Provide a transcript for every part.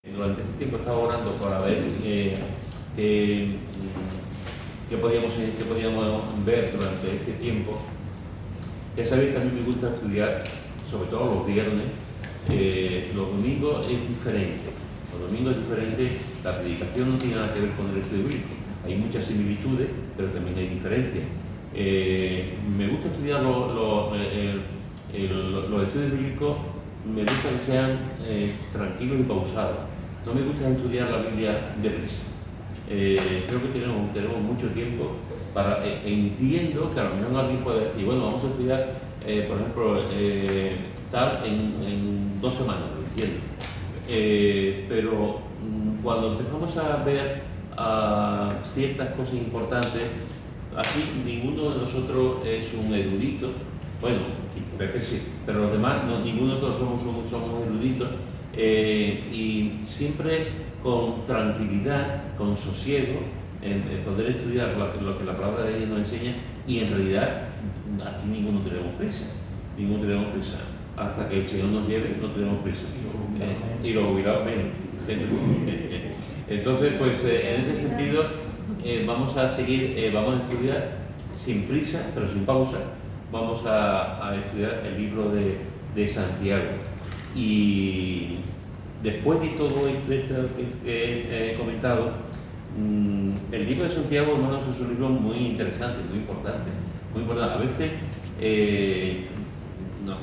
Durante este tiempo he estado orando para ver qué podíamos ver durante este tiempo. Ya sabéis que a mí me gusta estudiar, sobre todo los viernes. Los domingos es diferente. Los domingos es diferente, la predicación no tiene nada que ver con el estudio bíblico. Hay muchas similitudes, pero también hay diferencias. Me gusta estudiar los estudios bíblicos, me gusta que sean tranquilos y pausados. No me gusta estudiar la Biblia deprisa. Creo que tenemos mucho tiempo para... entiendo que a lo mejor alguien puede decir, bueno, vamos a estudiar, por ejemplo, tal en 2 semanas, lo entiendo. Pero cuando empezamos a ver ciertas cosas importantes, aquí ninguno de nosotros es un erudito. Bueno, Pepe sí, pero los demás, ninguno de nosotros somos eruditos. Y siempre con tranquilidad, con sosiego, poder estudiar lo que la palabra de Dios nos enseña, y en realidad aquí ninguno tenemos prisa, hasta que el Señor nos lleve, no tenemos prisa, y lo hubiera menos. Entonces, pues en este sentido vamos a seguir, vamos a estudiar sin prisa, pero sin pausa. Vamos a estudiar el libro de Santiago. Y después de todo esto que he comentado, el libro de Santiago, hermanos, es un libro muy interesante, muy importante. A veces,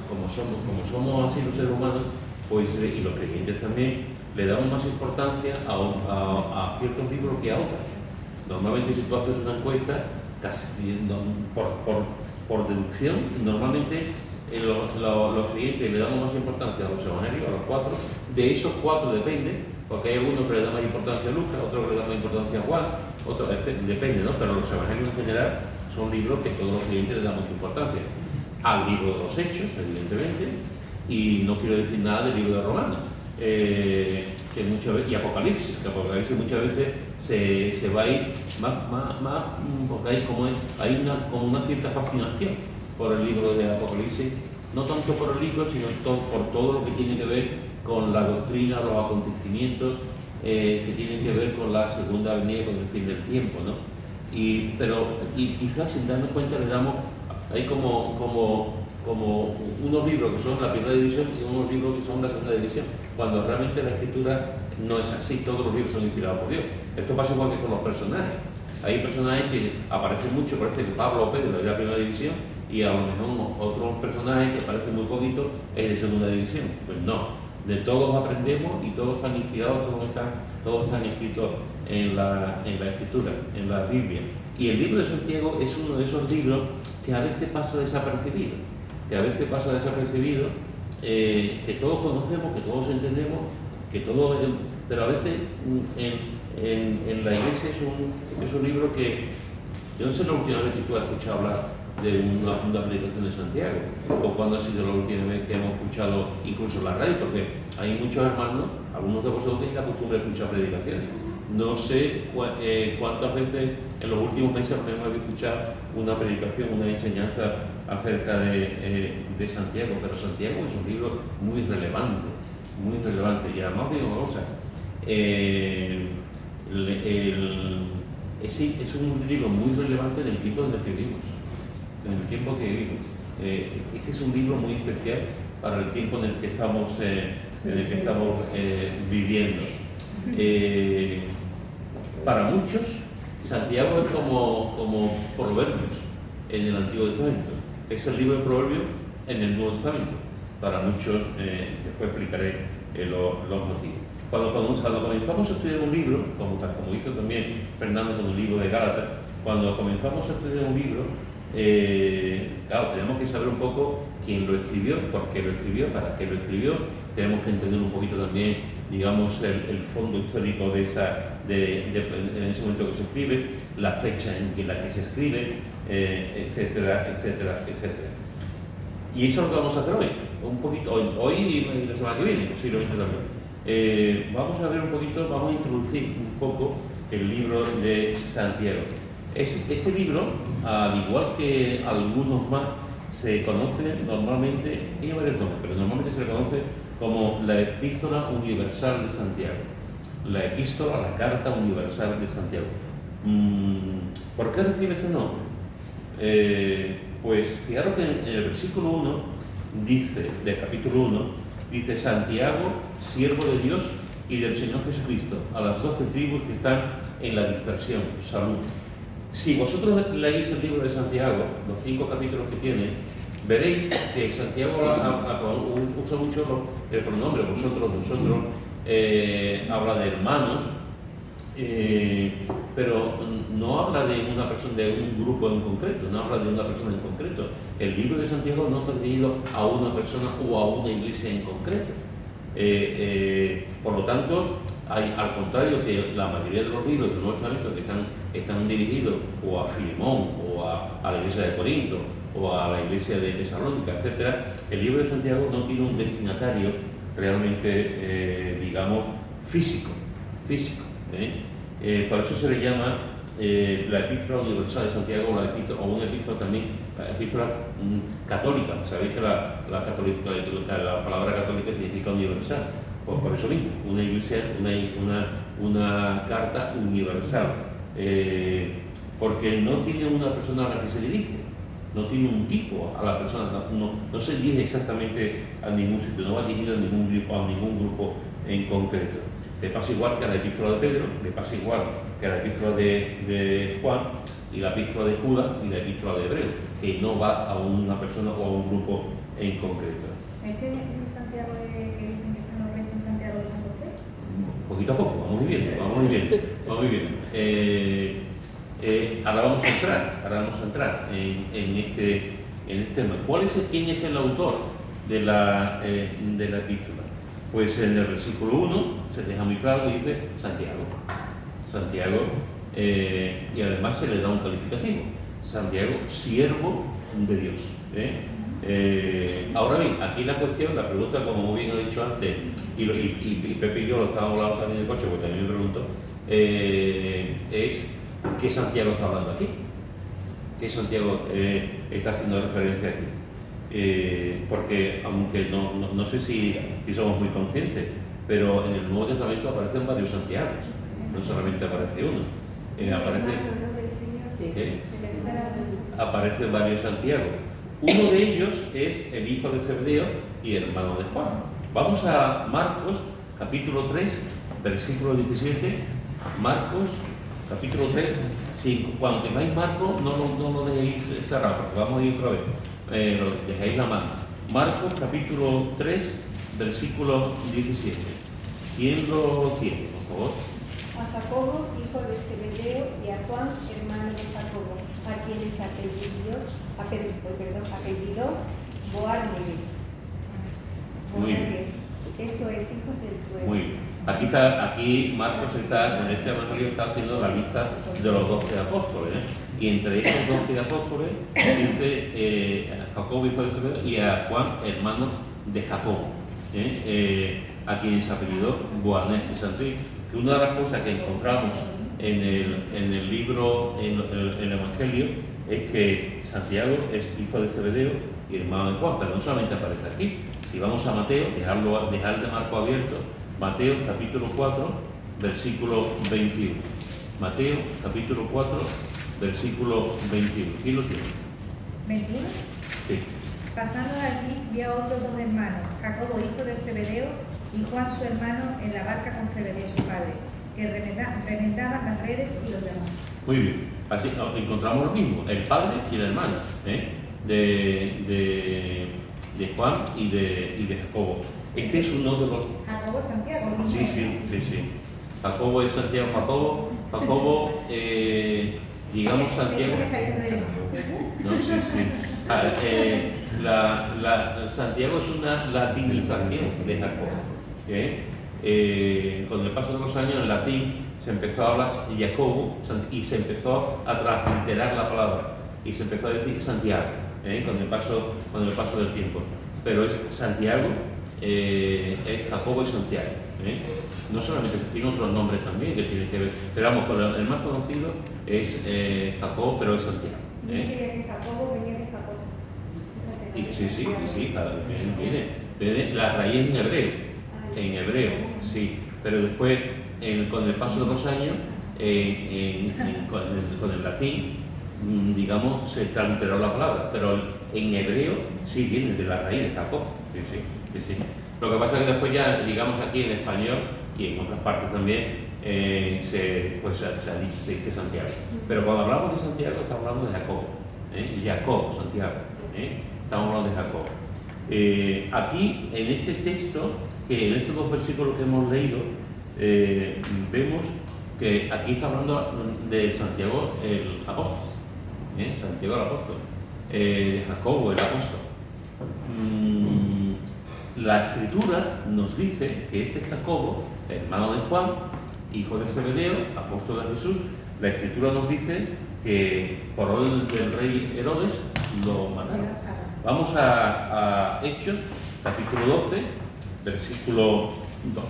como somos así los seres humanos, pues, y los creyentes también, le damos más importancia a ciertos libros que a otros. Normalmente, si tú haces una encuesta, casi por deducción, normalmente los creyentes le damos más importancia a los evangelios, a los 4. De esos 4 depende, porque hay algunos que le dan más importancia a Lucas, otros que le dan más importancia a Juan, otros, depende, ¿no? Pero los evangelios en general son libros que todos los creyentes le dan mucha importancia. Al libro de los Hechos, evidentemente, y no quiero decir nada del libro de Romanos, que muchas veces, y Apocalipsis, que Apocalipsis muchas veces se va a ir más porque hay como una cierta fascinación por el libro de Apocalipsis, no tanto por el libro, sino por todo lo que tiene que ver con la doctrina, los acontecimientos que tienen que ver con la segunda venida, con el fin del tiempo, ¿no? Y quizás sin darnos cuenta le damos, hay como unos libros que son la primera división y unos libros que son la segunda división, cuando realmente la escritura no es así, todos los libros son inspirados por Dios. Esto pasa igual que con los personajes. Hay personajes que aparecen mucho, parece que Pablo o Pedro es de la primera división, y a lo mejor otros personajes que aparecen muy poquito es de segunda división. Pues no, de todos aprendemos y todos están inspirados, todos están escritos en la escritura, en la Biblia. Y el libro de Santiago es uno de esos libros que a veces pasa desapercibido, que todos conocemos, que todos entendemos, pero a veces en la iglesia es un libro que, yo no sé la última vez que tú has escuchado hablar de una predicación de Santiago, o cuándo ha sido la última vez que hemos escuchado incluso en la radio, porque hay muchos hermanos, algunos de vosotros tienen la costumbre de escuchar predicaciones. No sé cuántas veces en los últimos meses hemos escuchado una predicación, una enseñanza acerca de Santiago, pero Santiago es un libro muy relevante, y además digo una cosa, es un libro muy relevante del tiempo en el que vivimos. Este es un libro muy especial para el tiempo en el que estamos, viviendo. Para muchos, Santiago es como Proverbios en el Antiguo Testamento. Es el libro de Proverbios en el Nuevo Testamento. Para muchos, después explicaré los motivos. Cuando comenzamos a estudiar un libro, como hizo también Fernando con el libro de Gálatas, cuando comenzamos a estudiar un libro, claro, tenemos que saber un poco quién lo escribió, por qué lo escribió, para qué lo escribió. Tenemos que entender un poquito también, digamos, el fondo histórico en ese momento que se escribe, la fecha en la que se escribe, etcétera. Y eso es lo que vamos a hacer hoy, un poquito, hoy y la semana que viene, posiblemente también. Vamos a ver un poquito, vamos a introducir un poco el libro de Santiago. Este libro, al igual que algunos más, se conoce normalmente, tiene varios nombres, pero normalmente se le conoce como la Epístola Universal de Santiago. La Epístola, la Carta Universal de Santiago. ¿Por qué recibe este nombre? Pues fijaros que en el versículo 1 dice, del capítulo 1, dice: Santiago, siervo de Dios y del Señor Jesucristo, a las 12 tribus que están en la dispersión, salud. Si vosotros leéis el libro de Santiago, los 5 capítulos que tiene, veréis que Santiago usa mucho el pronombre vosotros, nosotros, habla de hermanos, pero no habla de una persona, de un grupo en concreto, no habla de una persona en concreto. El libro de Santiago no está dirigido a una persona o a una iglesia en concreto. Por lo tanto, al contrario que la mayoría de los libros del Nuevo Testamento que están dirigidos o a Filemón o a la iglesia de Corinto o a la iglesia de Tesalónica, etc., el libro de Santiago no tiene un destinatario realmente, digamos, físico. Por eso se le llama la Epístola Universal de Santiago o una epístola también, la epístola católica. Sabéis que la palabra católica significa universal. Por eso mismo, una iglesia, una carta universal, porque no tiene una persona a la que se dirige, no tiene un tipo a la persona, no se dirige exactamente a ningún sitio, no va dirigido a ningún grupo en concreto. Le pasa igual que a la epístola de Pedro, le pasa igual que a la epístola de Juan y la epístola de Judas y la epístola de Hebreo, que no va a una persona o a un grupo en concreto. ¿Este es el Santiago que dicen que están los restos en Santiago de San José? Poquito a poco, vamos muy bien. Ahora vamos a entrar en este tema. ¿Quién es el autor de la epístola? Pues en el versículo 1 se deja muy claro y dice Santiago, y además se le da un calificativo: Santiago, siervo de Dios. Ahora bien, aquí la pregunta, como muy bien he dicho antes, y Pepe y yo lo estábamos hablando también en el coche, porque también me preguntó, es ¿qué Santiago está hablando aquí? ¿Qué Santiago está haciendo referencia aquí? Porque aunque no sé si somos muy conscientes, pero en el Nuevo Testamento aparecen varios Santiagos, no solamente aparece uno. Aparecen varios Santiagos. Uno de ellos es el hijo de Zebedeo y hermano de Juan. Vamos a Marcos, capítulo 3, versículo 17. Marcos, capítulo 3, 5. Cuando tengáis Marcos, no lo dejéis cerrado, porque vamos a ir otra vez. Lo dejáis la mano. Marcos, capítulo 3, versículo 17. ¿Quién lo tiene, por favor? A Jacobo, hijo de Zebedeo, y a Juan, hermano de Jacobo, a quienes apellidó Boanerges. Muy bien. Esto es hijos del pueblo. Muy bien. Aquí Marcos está, en este evangelio, está haciendo la lista de los 12 apóstoles, y entre estos 12 apóstoles dice Jacobo, hijo de Zebedeo, y a Juan, hermano de Jacobo, a quien se apellidó Boanerges. Que una de las cosas que encontramos en el libro, en el evangelio, es que Santiago es hijo de Zebedeo y hermano de Juan, pero no solamente aparece aquí. Si vamos a Mateo, dejar el de Marco abierto, Mateo capítulo 4, versículo 21. Mateo capítulo 4, versículo 21. ¿Quién lo tiene? ¿21? Sí. Pasando de allí, vio a otros 2 hermanos, Jacobo, hijo de Zebedeo, y Juan, su hermano, en la barca con Zebedeo, su padre, que remendaban las redes y los demás. Muy bien. Así encontramos lo mismo, el padre y el hermano, de Juan y de Jacobo. Este es uno de los... Jacobo es Santiago, ¿no? Sí. Jacobo es Santiago. Jacobo, digamos Santiago... ¿Qué está diciendo de hermano? No, sí. Santiago es una latinización de Jacobo. Con el paso de los años, en latín se empezó a hablar Jacobo y se empezó a transliterar la palabra y se empezó a decir Santiago, con el paso del tiempo. Pero es Santiago, es Jacobo y Santiago. No solamente, tiene otros nombres también que tienen que ver, pero vamos, el más conocido es Jacobo, pero es Santiago. Yo creía que Jacobo venía de Jacob. Sí, claro, viene. La raíz en hebreo, sí, pero después, con el paso de los años, con el latín, digamos, se transliteró la palabra, pero en hebreo sí viene de la raíz de Jacob. Sí. Lo que pasa es que después ya, digamos, aquí en español y en otras partes también, se dice Santiago. Pero cuando hablamos de Santiago estamos hablando de Jacob, Jacob, Santiago, estamos hablando de Jacob. Aquí, en este texto, en estos dos versículos que hemos leído, vemos que aquí está hablando de Santiago el apóstol, Santiago el apóstol, de Jacobo el apóstol. La escritura nos dice que este Jacobo, hermano de Juan, hijo de Zebedeo, apóstol de Jesús, la escritura nos dice que por orden del rey Herodes lo mataron. Vamos a Hechos, capítulo 12, versículo 2.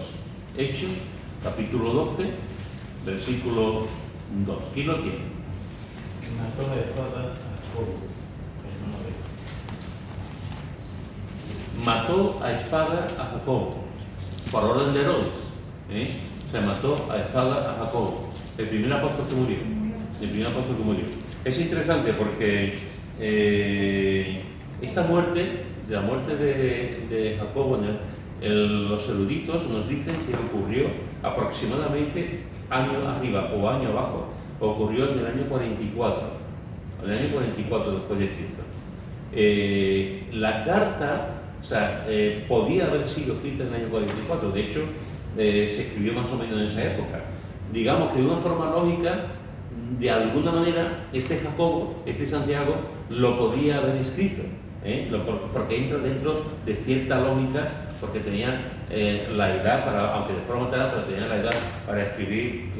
Hechos, capítulo 12, versículo 2. ¿Quién lo tiene? Mató a espada a Jacobo, hermano de Mató a espada a Jacobo, por orden de Herodes. Se mató a espada a Jacobo, el primer apóstol que murió. Es interesante porque esta muerte, la muerte de Jacobo, los eruditos nos dicen que ocurrió aproximadamente año arriba o año abajo, ocurrió en el año 44, después de Cristo. La carta, podía haber sido escrita en el año 44, de hecho, se escribió más o menos en esa época. Digamos que de una forma lógica, de alguna manera, este Jacobo, este Santiago, lo podía haber escrito, porque entra dentro de cierta lógica, porque tenía la edad, aunque después lo matara, pero tenía la edad para escribir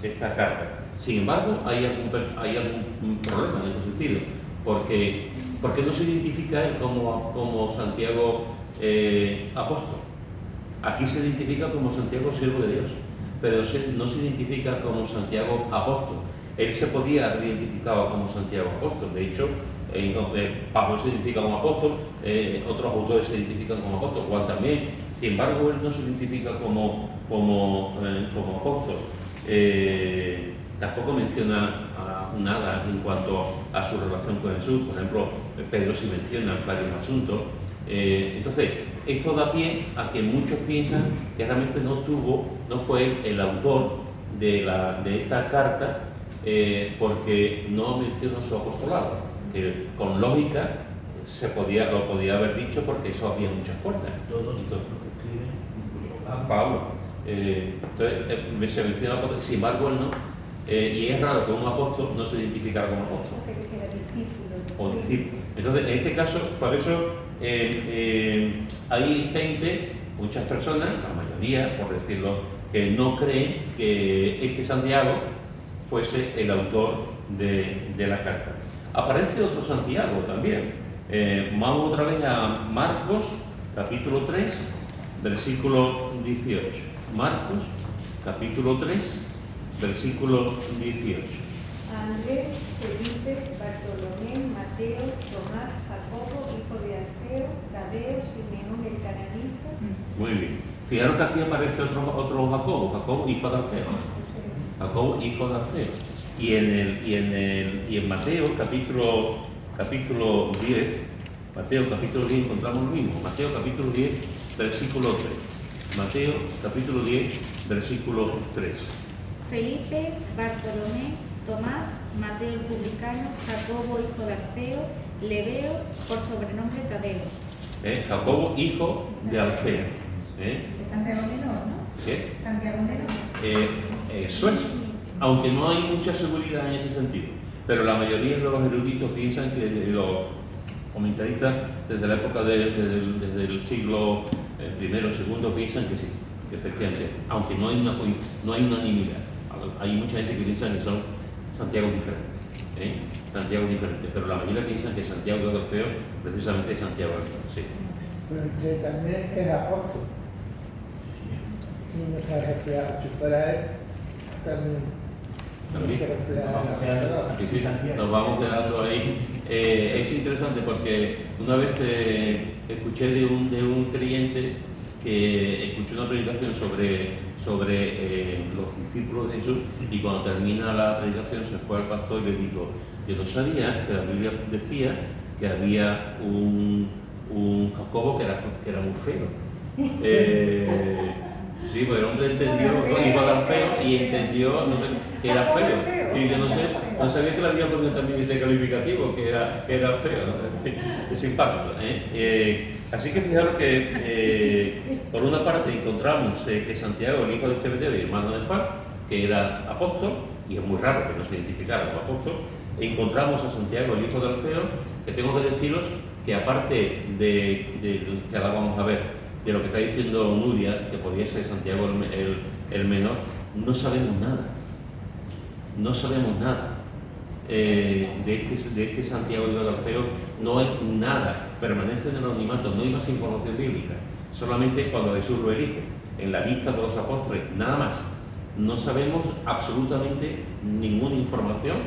esta carta. Sin embargo, hay algún problema en ese sentido, porque no se identifica él como Santiago apóstol. Aquí se identifica como Santiago siervo de Dios, pero no se identifica como Santiago apóstol. Él se podía haber identificado como Santiago apóstol. De hecho, Pablo se identifica como apóstol, otros autores se identifican como apóstol, Juan también. Sin embargo, él no se identifica como apóstol. Tampoco menciona nada en cuanto a su relación con Jesús. Por ejemplo, Pedro sí menciona varios asuntos. Entonces, esto da pie a que muchos piensan que realmente no fue el autor de esta carta, porque no menciona su apostolado, que con lógica lo podía haber dicho, porque eso había muchas puertas. todos los que escriben, incluso Pablo. Entonces, se menciona apóstol, sin embargo, él no. Y es raro que un apóstol no se identificara como apóstol o discípulo. Entonces, en este caso, por eso hay gente, muchas personas, la mayoría, por decirlo, que no creen que este Santiago fuese el autor de la carta. Aparece otro Santiago también. Vamos otra vez a Marcos, capítulo 3, versículo 18. Marcos, capítulo 3, versículo 18. Andrés, Felipe, Bartolomé, Mateo, Tomás, Jacobo, hijo de Alfeo, Tadeo, Simeón el cananista. Muy bien. Fijaros que aquí aparece otro Jacobo, hijo de Alfeo. Jacobo, hijo de Alfeo. Y en Mateo, capítulo 10, encontramos lo mismo. Mateo, capítulo 10, versículo 3. Mateo, capítulo 10, versículo 3. Felipe, Bartolomé, Tomás, Mateo el publicano, Jacobo hijo de Alfeo, Lebeo, por sobrenombre Tadeo. Jacobo, hijo de Alfeo. De Santiago Menor, ¿no? ¿Qué? Santiago Menor. Eso es, aunque no hay mucha seguridad en ese sentido, pero la mayoría de los eruditos piensan que los comentaristas desde la época desde el siglo I o II piensan que sí, que efectivamente, aunque no hay unanimidad. Hay mucha gente que piensa que son Santiago diferentes, Santiago diferentes, pero la mayoría piensan que Santiago de Alfeo precisamente es Santiago de Alfeo, sí. Pero que también es apóstol. Y no se refiere a superar también. Sí, sí, nos vamos quedando ahí. Es interesante porque una vez escuché de un creyente que escuchó una predicación sobre los discípulos de Jesús, y cuando termina la predicación se fue al pastor y le dijo: yo no sabía que la Biblia decía que había un Jacobo que era muy feo. Sí, pues el hombre entendió, hijo de Alfeo, y entendió, no sé, que era feo. Y yo no sabía que la Biblia ponía también ese calificativo, que era feo, ¿no? En fin, es simpático. Así que fijaros que, por una parte, encontramos que Santiago, el hijo de Zebedeo y hermano de Juan, que era apóstol, y es muy raro que no se identificara como apóstol. Encontramos a Santiago, el hijo de Alfeo, que tengo que deciros que, aparte de que ahora vamos a ver, de lo que está diciendo Nuria, que podía ser Santiago el menor, no sabemos nada. No sabemos nada de este Santiago de Alfeo. No hay nada, permanece en el anonimato, no hay más información bíblica. Solamente cuando Jesús lo elige, en la lista de los apóstoles, nada más. No sabemos absolutamente ninguna información.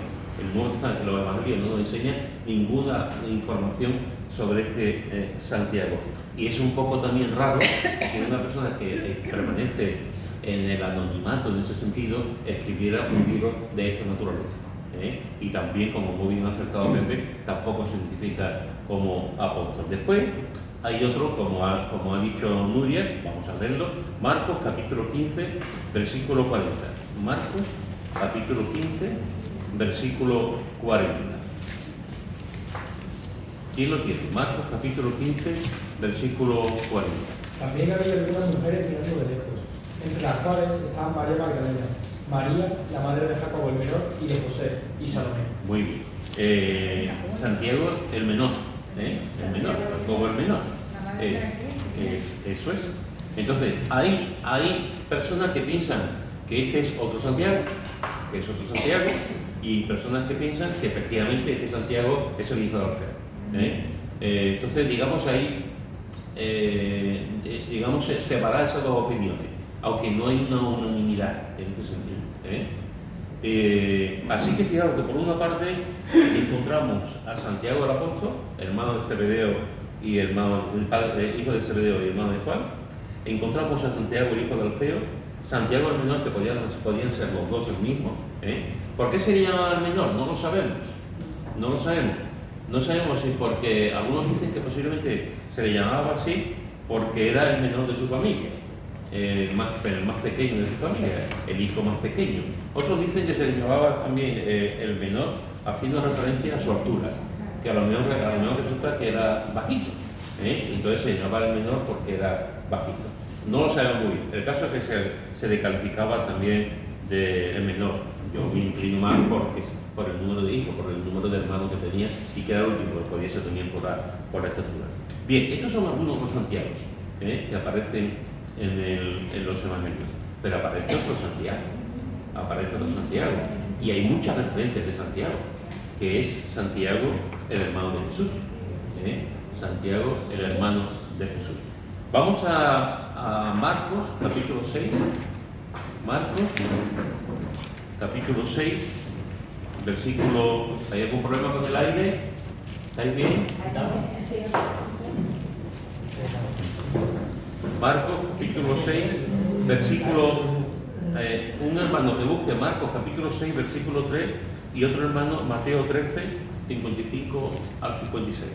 El Nuevo Testamento, los Evangelios no nos enseña ninguna información sobre este Santiago. Y es un poco también raro que una persona que permanece en el anonimato en ese sentido escribiera un libro de esta naturaleza. Y también, como muy bien acertado Pepe, tampoco se identifica como apóstol. Después hay otro, como ha dicho Nuria, vamos a leerlo, Marcos capítulo 15, versículo 40. Marcos capítulo 15, versículo 40. ¿Quién lo tiene? Marcos capítulo 15, versículo 40. También había algunas mujeres mirando de lejos, entre las cuales estaban María Magdalena, María, la madre de Jacobo el menor, y de José, y Salomé. Muy bien. Santiago el menor, el menor, Jacobo el menor. Eso es. Entonces, hay personas que piensan que este es otro Santiago, y personas que piensan que efectivamente este Santiago es el hijo de Alfeo. Entonces, digamos ahí, separar esas dos opiniones, aunque no hay una unanimidad en este sentido. Así que fijaros que por una parte encontramos a Santiago el apóstol, hermano de Zebedeo y hijo de Zebedeo y hermano de Juan. Encontramos a Santiago el hijo de Alfeo, Santiago el menor, que podían ser los dos el mismo. ¿Por qué se le llamaba el menor? No lo sabemos. No sabemos si porque algunos dicen que posiblemente se le llamaba así porque era el menor de su familia, el más pequeño de su familia, el hijo más pequeño. Otros dicen que se le llamaba también el menor haciendo referencia a su altura, que a lo mejor resulta que era bajito, entonces se llamaba el menor porque era bajito. No lo sabemos muy bien. El caso es que se le calificaba también el menor. Yo me inclino más por el número de hijos, por el número de hermanos que tenía, y que era el último, que podía ser también por la estatura. Bien, estos son algunos de los Santiagos que aparecen en los Evangelios, pero aparece otro Santiago, y hay muchas referencias de Santiago, que es Santiago, el hermano de Jesús. Santiago, el hermano de Jesús. Vamos a Marcos, capítulo 6. Marcos, capítulo 6, versículo... ¿Hay algún problema con el aire? ¿Estáis bien? Marcos, capítulo 6, versículo... un hermano que busque Marcos, capítulo 6, versículo 3, y otro hermano, Mateo 13, 55 al 56.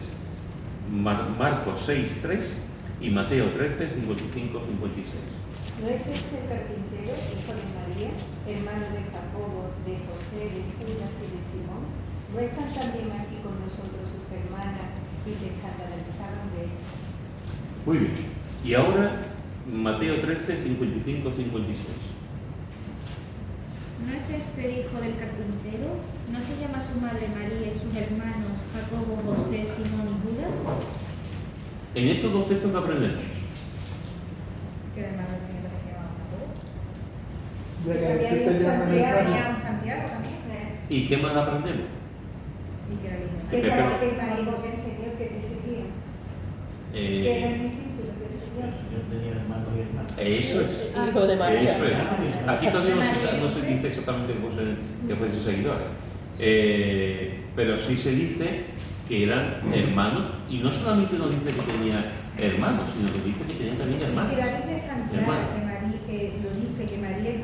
Marcos 6, 3 y Mateo 13, 55, 56. ¿No es este el carpintero, hijo de María, hermano de Jacobo, de José, de Judas y de Simón? ¿No están también aquí con nosotros sus hermanas y se escandalizaron de él? Muy bien. Y ahora, Mateo 13, 55, 56. ¿No es este el hijo del carpintero? ¿No se llama su madre María y sus hermanos Jacobo, José, Simón y Judas? En estos dos textos que aprendemos. Que el hermano del Señor también se llamaba Jacobo. Ya que Había este un te llama Santiago, España. Tenía un Santiago también. ¿Y qué más aprendemos? Y que era el hijo de ¿Qué Pepe. para qué marido que el Señor que le seguía? ¿Qué era el discípulo que le seguía? Yo tenía hermanos y hermanas. Eso es. Hijo de María. Eso es. Aquí todavía no se dice exactamente que fuese seguidor. Pero sí se dice que eran hermanos, y no solamente nos dice que tenía hermanos, sino que dice que tenía también hermanos. Si la Biblia es tan clara que lo dice que María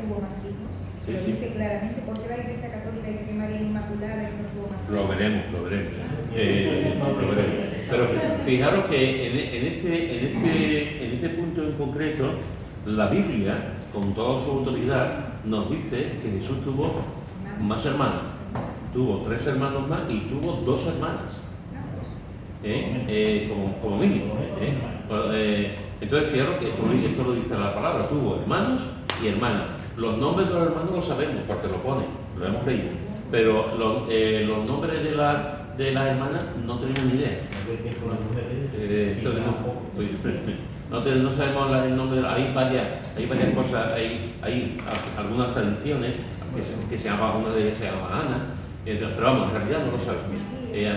tuvo más hijos, Sí, lo sí. dice claramente, ¿por qué la Iglesia Católica dice que María es inmaculada y no tuvo más hijos? Lo veremos. Lo veremos. Pero fijaros que en este punto en concreto, la Biblia, con toda su autoridad, nos dice que Jesús tuvo más hermanos. Tuvo 3 hermanos más y tuvo 2 hermanas. Como mínimo. Entonces, fijaros que esto lo dice la palabra, tuvo hermanos y hermanas. Los nombres de los hermanos los sabemos porque lo pone, lo hemos leído, pero los nombres de las hermanas no tenemos ni idea. No sabemos el nombre, hay varias cosas, hay algunas tradiciones que se llama, una de ellas se llama Ana, pero vamos, en realidad no lo sabemos.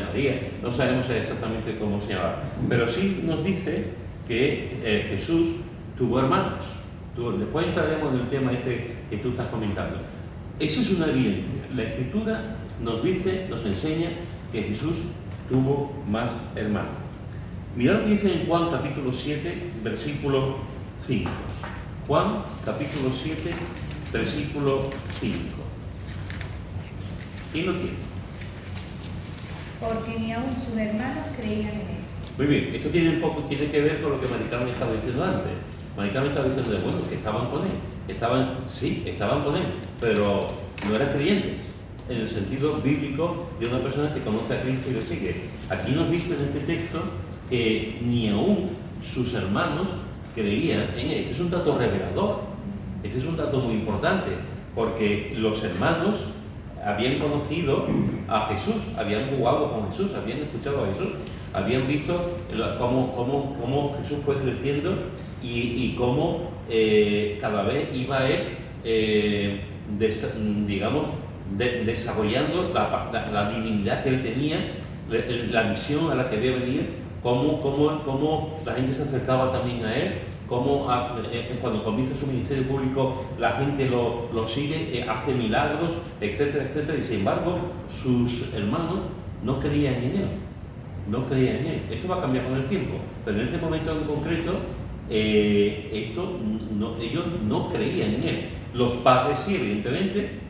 María, no sabemos exactamente cómo se llama, pero sí nos dice que Jesús tuvo hermanos. Después entraremos en el tema que tú estás comentando. Eso es una evidencia. La Escritura nos enseña que Jesús tuvo más hermanos. Mirad lo que dice en Juan capítulo 7, versículo 5. Juan capítulo 7, versículo 5. ¿Quién lo tiene? Porque ni aun sus hermanos creían en él. Muy bien, esto tiene que ver con lo que Maricarmen estaba diciendo antes. Maricarmen estaba diciendo, bueno, que estaban con él. Estaban con él, pero no eran creyentes, en el sentido bíblico de una persona que conoce a Cristo y le sigue. Aquí nos dice en este texto que ni aún sus hermanos creían en él. Este es un dato revelador, este es un dato muy importante, porque los hermanos habían conocido a Jesús, habían jugado con Jesús, habían escuchado a Jesús, habían visto cómo Jesús fue creciendo y cómo cada vez iba él, desarrollando la divinidad que él tenía, la misión a la que debía venir, cómo la gente se acercaba también a él, cómo cuando comienza su ministerio público la gente lo sigue, hace milagros, etcétera, etcétera, y sin embargo sus hermanos no creían en él. Esto va a cambiar con el tiempo, pero en este momento en concreto ellos no creían en él. Los padres sí, evidentemente.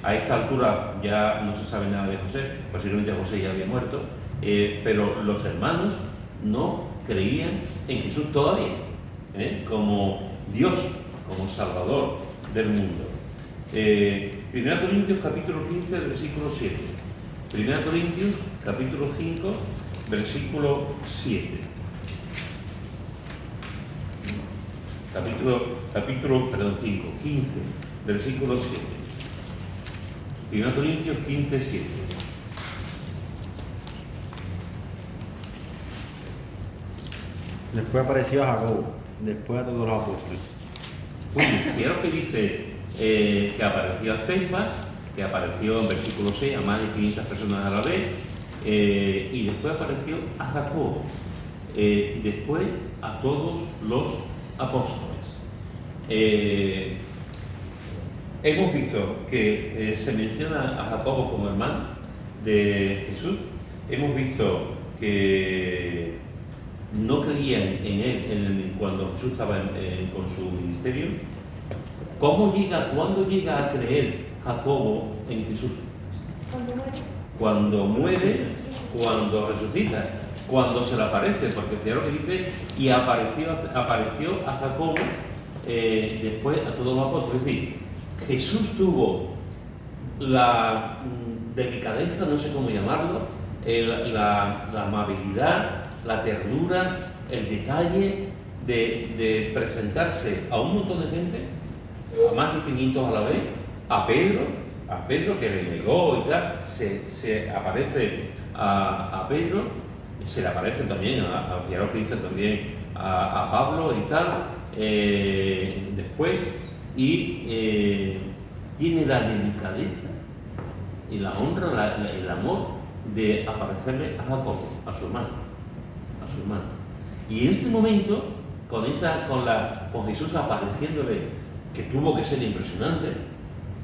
A esta altura ya no se sabe nada de José, posiblemente José ya había muerto, pero los hermanos no creían en Jesús todavía, como Dios, como Salvador del mundo. 1 Corintios capítulo 15, versículo 7. 1 Corintios capítulo 5, versículo 7. Capítulo 5, 15, versículo 7. 1 Corintios 15, 7. Después apareció a Jacobo, después a todos los apóstoles. Fijaros que dice que apareció a Cefas, que apareció en versículo 6 a más de 500 personas a la vez, y después apareció a Jacobo, después a todos los apóstoles. Hemos visto que se menciona a Jacobo como hermano de Jesús. Hemos visto que no creían en él cuando Jesús estaba con su ministerio. ¿Cuándo llega a creer Jacobo en Jesús? Cuando muere, cuando resucita, cuando se le aparece, porque fijaros que dice, y apareció a Jacobo, después a todos los apóstoles. Es decir, Jesús tuvo la delicadeza, no sé cómo llamarlo, la amabilidad, la ternura, el detalle de presentarse a un montón de gente, a más de 500 a la vez, a Pedro que le negó y tal, se aparece a Pedro, se le aparecen también, fijaros que dicen también a Pablo y tal, después, y tiene la delicadeza y la honra, el amor de aparecerle a Jacobo, a su hermano. Y en este momento, con Jesús apareciéndole, que tuvo que ser impresionante,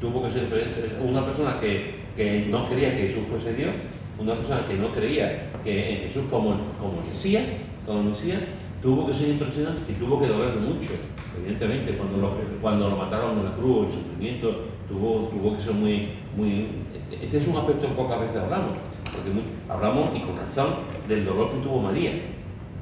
una persona que no quería que Jesús fuese Dios, una persona que no creía que en Jesús como Mesías, tuvo que ser impresionante y tuvo que doler mucho. Evidentemente, cuando lo mataron en la cruz, el sufrimiento tuvo que ser muy... Este es un aspecto que pocas veces hablamos, porque hablamos, y con razón, del dolor que tuvo María,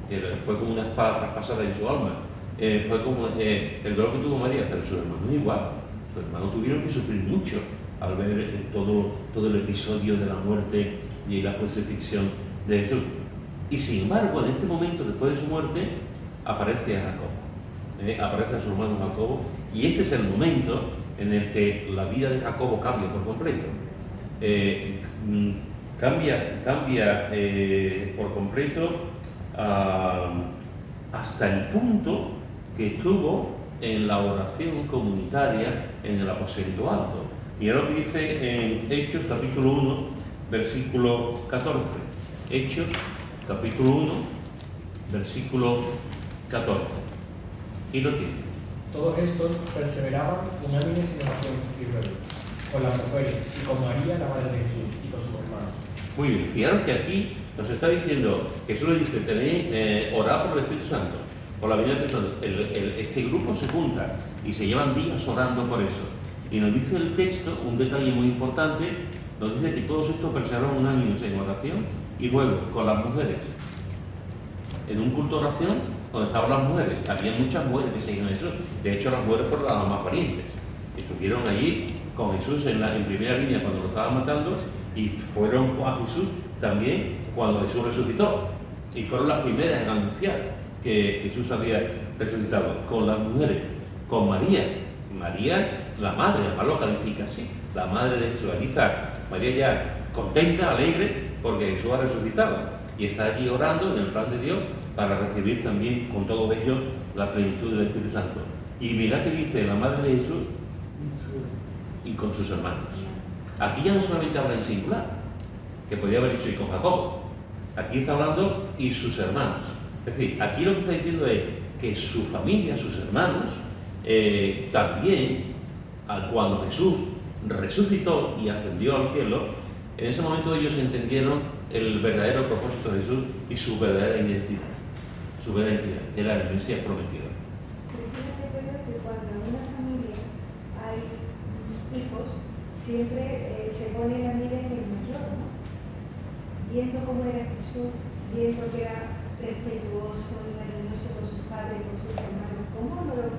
que fue como una espada traspasada en su alma. Fue como el dolor que tuvo María, pero sus hermanos igual. Sus hermanos tuvieron que sufrir mucho al ver todo el episodio de la muerte y la crucifixión de Jesús. Y sin embargo, en este momento, después de su muerte, aparece a Jacobo, aparece a su hermano Jacobo, y este es el momento en el que la vida de Jacobo cambia por completo. Cambia por completo hasta el punto que estuvo en la oración comunitaria en el aposento alto. Y es lo que dice en Hechos capítulo 1, versículo 14. Hechos capítulo 1, versículo 14. Y lo tiene. Todos estos perseveraban unánimes en oración y ruego, con las mujeres y con María, la madre de Jesús, y con sus hermanos. Muy bien, fijaros que aquí nos está diciendo, Jesús le dice, tenéis orar por el Espíritu Santo, por la venida del Espíritu Santo. Este grupo se junta y se llevan días orando por eso. Y nos dice el texto, un detalle muy importante, nos dice que todos estos perseveraban unánimes en oración y luego con las mujeres. En un culto de oración, donde estaban las mujeres, había muchas mujeres que seguían a Jesús. De hecho, las mujeres fueron las más valientes. Estuvieron allí con Jesús en primera línea cuando lo estaban matando, y fueron a Jesús también cuando Jesús resucitó. Y fueron las primeras en anunciar que Jesús había resucitado. Con las mujeres, con María. María, la madre, además lo califica así, la madre de Jesús. Aquí está María ya contenta, alegre, porque Jesús ha resucitado. Y está allí orando en el plan de Dios para recibir también con todo ello la plenitud del Espíritu Santo. Y mirad que dice la madre de Jesús y con sus hermanos. Aquí ya no solamente habla en singular, que podría haber dicho y con Jacobo. Aquí está hablando y sus hermanos. Es decir, aquí lo que está diciendo es que su familia, sus hermanos, también, cuando Jesús resucitó y ascendió al cielo, en ese momento ellos entendieron el verdadero propósito de Jesús y su verdadera identidad. Su verdadera identidad, que era el Mesías prometido. Fíjate, Pedro, que cuando en una familia hay hijos, siempre se pone la mira en el mayor, ¿no? Viendo cómo era Jesús, viendo que era respetuoso y cariñoso con sus padres, con sus hermanos. ¿Cómo no lo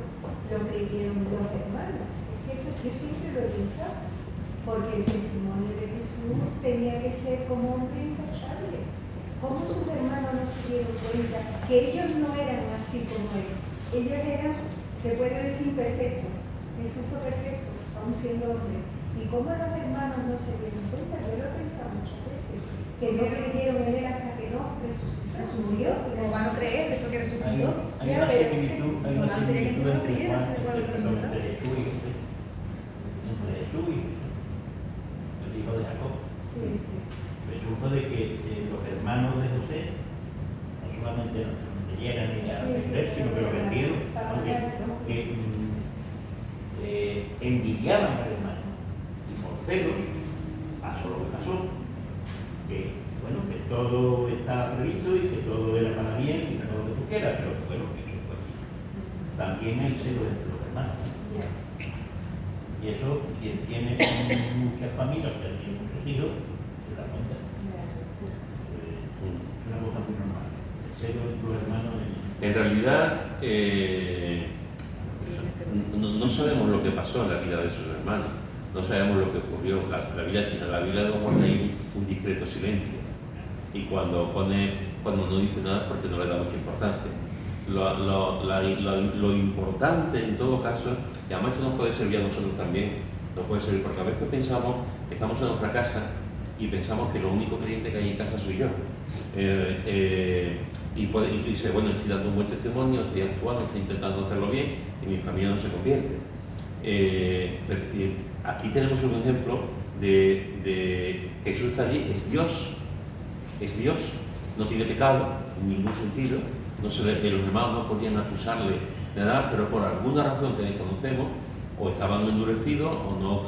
creyeron los hermanos? Es que eso yo siempre lo he pensado, porque el testimonio de Jesús tenía que ser como hombre intachable. ¿Cómo sus hermanos no se dieron cuenta que ellos no eran así como él? Ellos eran, se puede decir, perfectos. Jesús fue perfecto, aún siendo hombre. ¿Y cómo los hermanos no se dieron cuenta? Yo lo he pensado muchas veces, que no creyeron en él hasta que no murió. ¿Cómo van a creer después que resucitó? Hay una similitud entre Juan, entre Jesús y José. Entre Jesús y el hijo de Jacob. Sí, sí. Resulta de que los hermanos de José no solamente no leyeran ni a vender, sino que lo vendieron, que envidiaban al hermano. Y por celos pasó lo que pasó. Que bueno, que todo estaba previsto y que todo era para bien y todo lo que tú quieras, pero bueno, que eso fue así. También hay celos entre los hermanos. Y eso, quien tiene muchas familias, o sea, tiene muchos hijos, se da cuenta. Es una cosa muy normal. El celo entre los hermanos. En realidad, no sabemos lo que pasó en la vida de sus hermanos, no sabemos lo que ocurrió. La Biblia guarda ahí un discreto silencio, y cuando no dice nada es porque no le da mucha importancia. Lo importante en todo caso, y además esto nos puede servir a nosotros también, nos puede servir porque a veces pensamos, estamos en nuestra casa y pensamos que lo único creyente que hay en casa soy yo. Y dice, bueno, estoy dando un buen testimonio, estoy actuando, estoy intentando hacerlo bien y mi familia no se convierte. Aquí tenemos un ejemplo de Jesús está allí, es Dios, no tiene pecado en ningún sentido, los hermanos no podían acusarle de nada, pero por alguna razón que desconocemos, o estaban endurecidos o no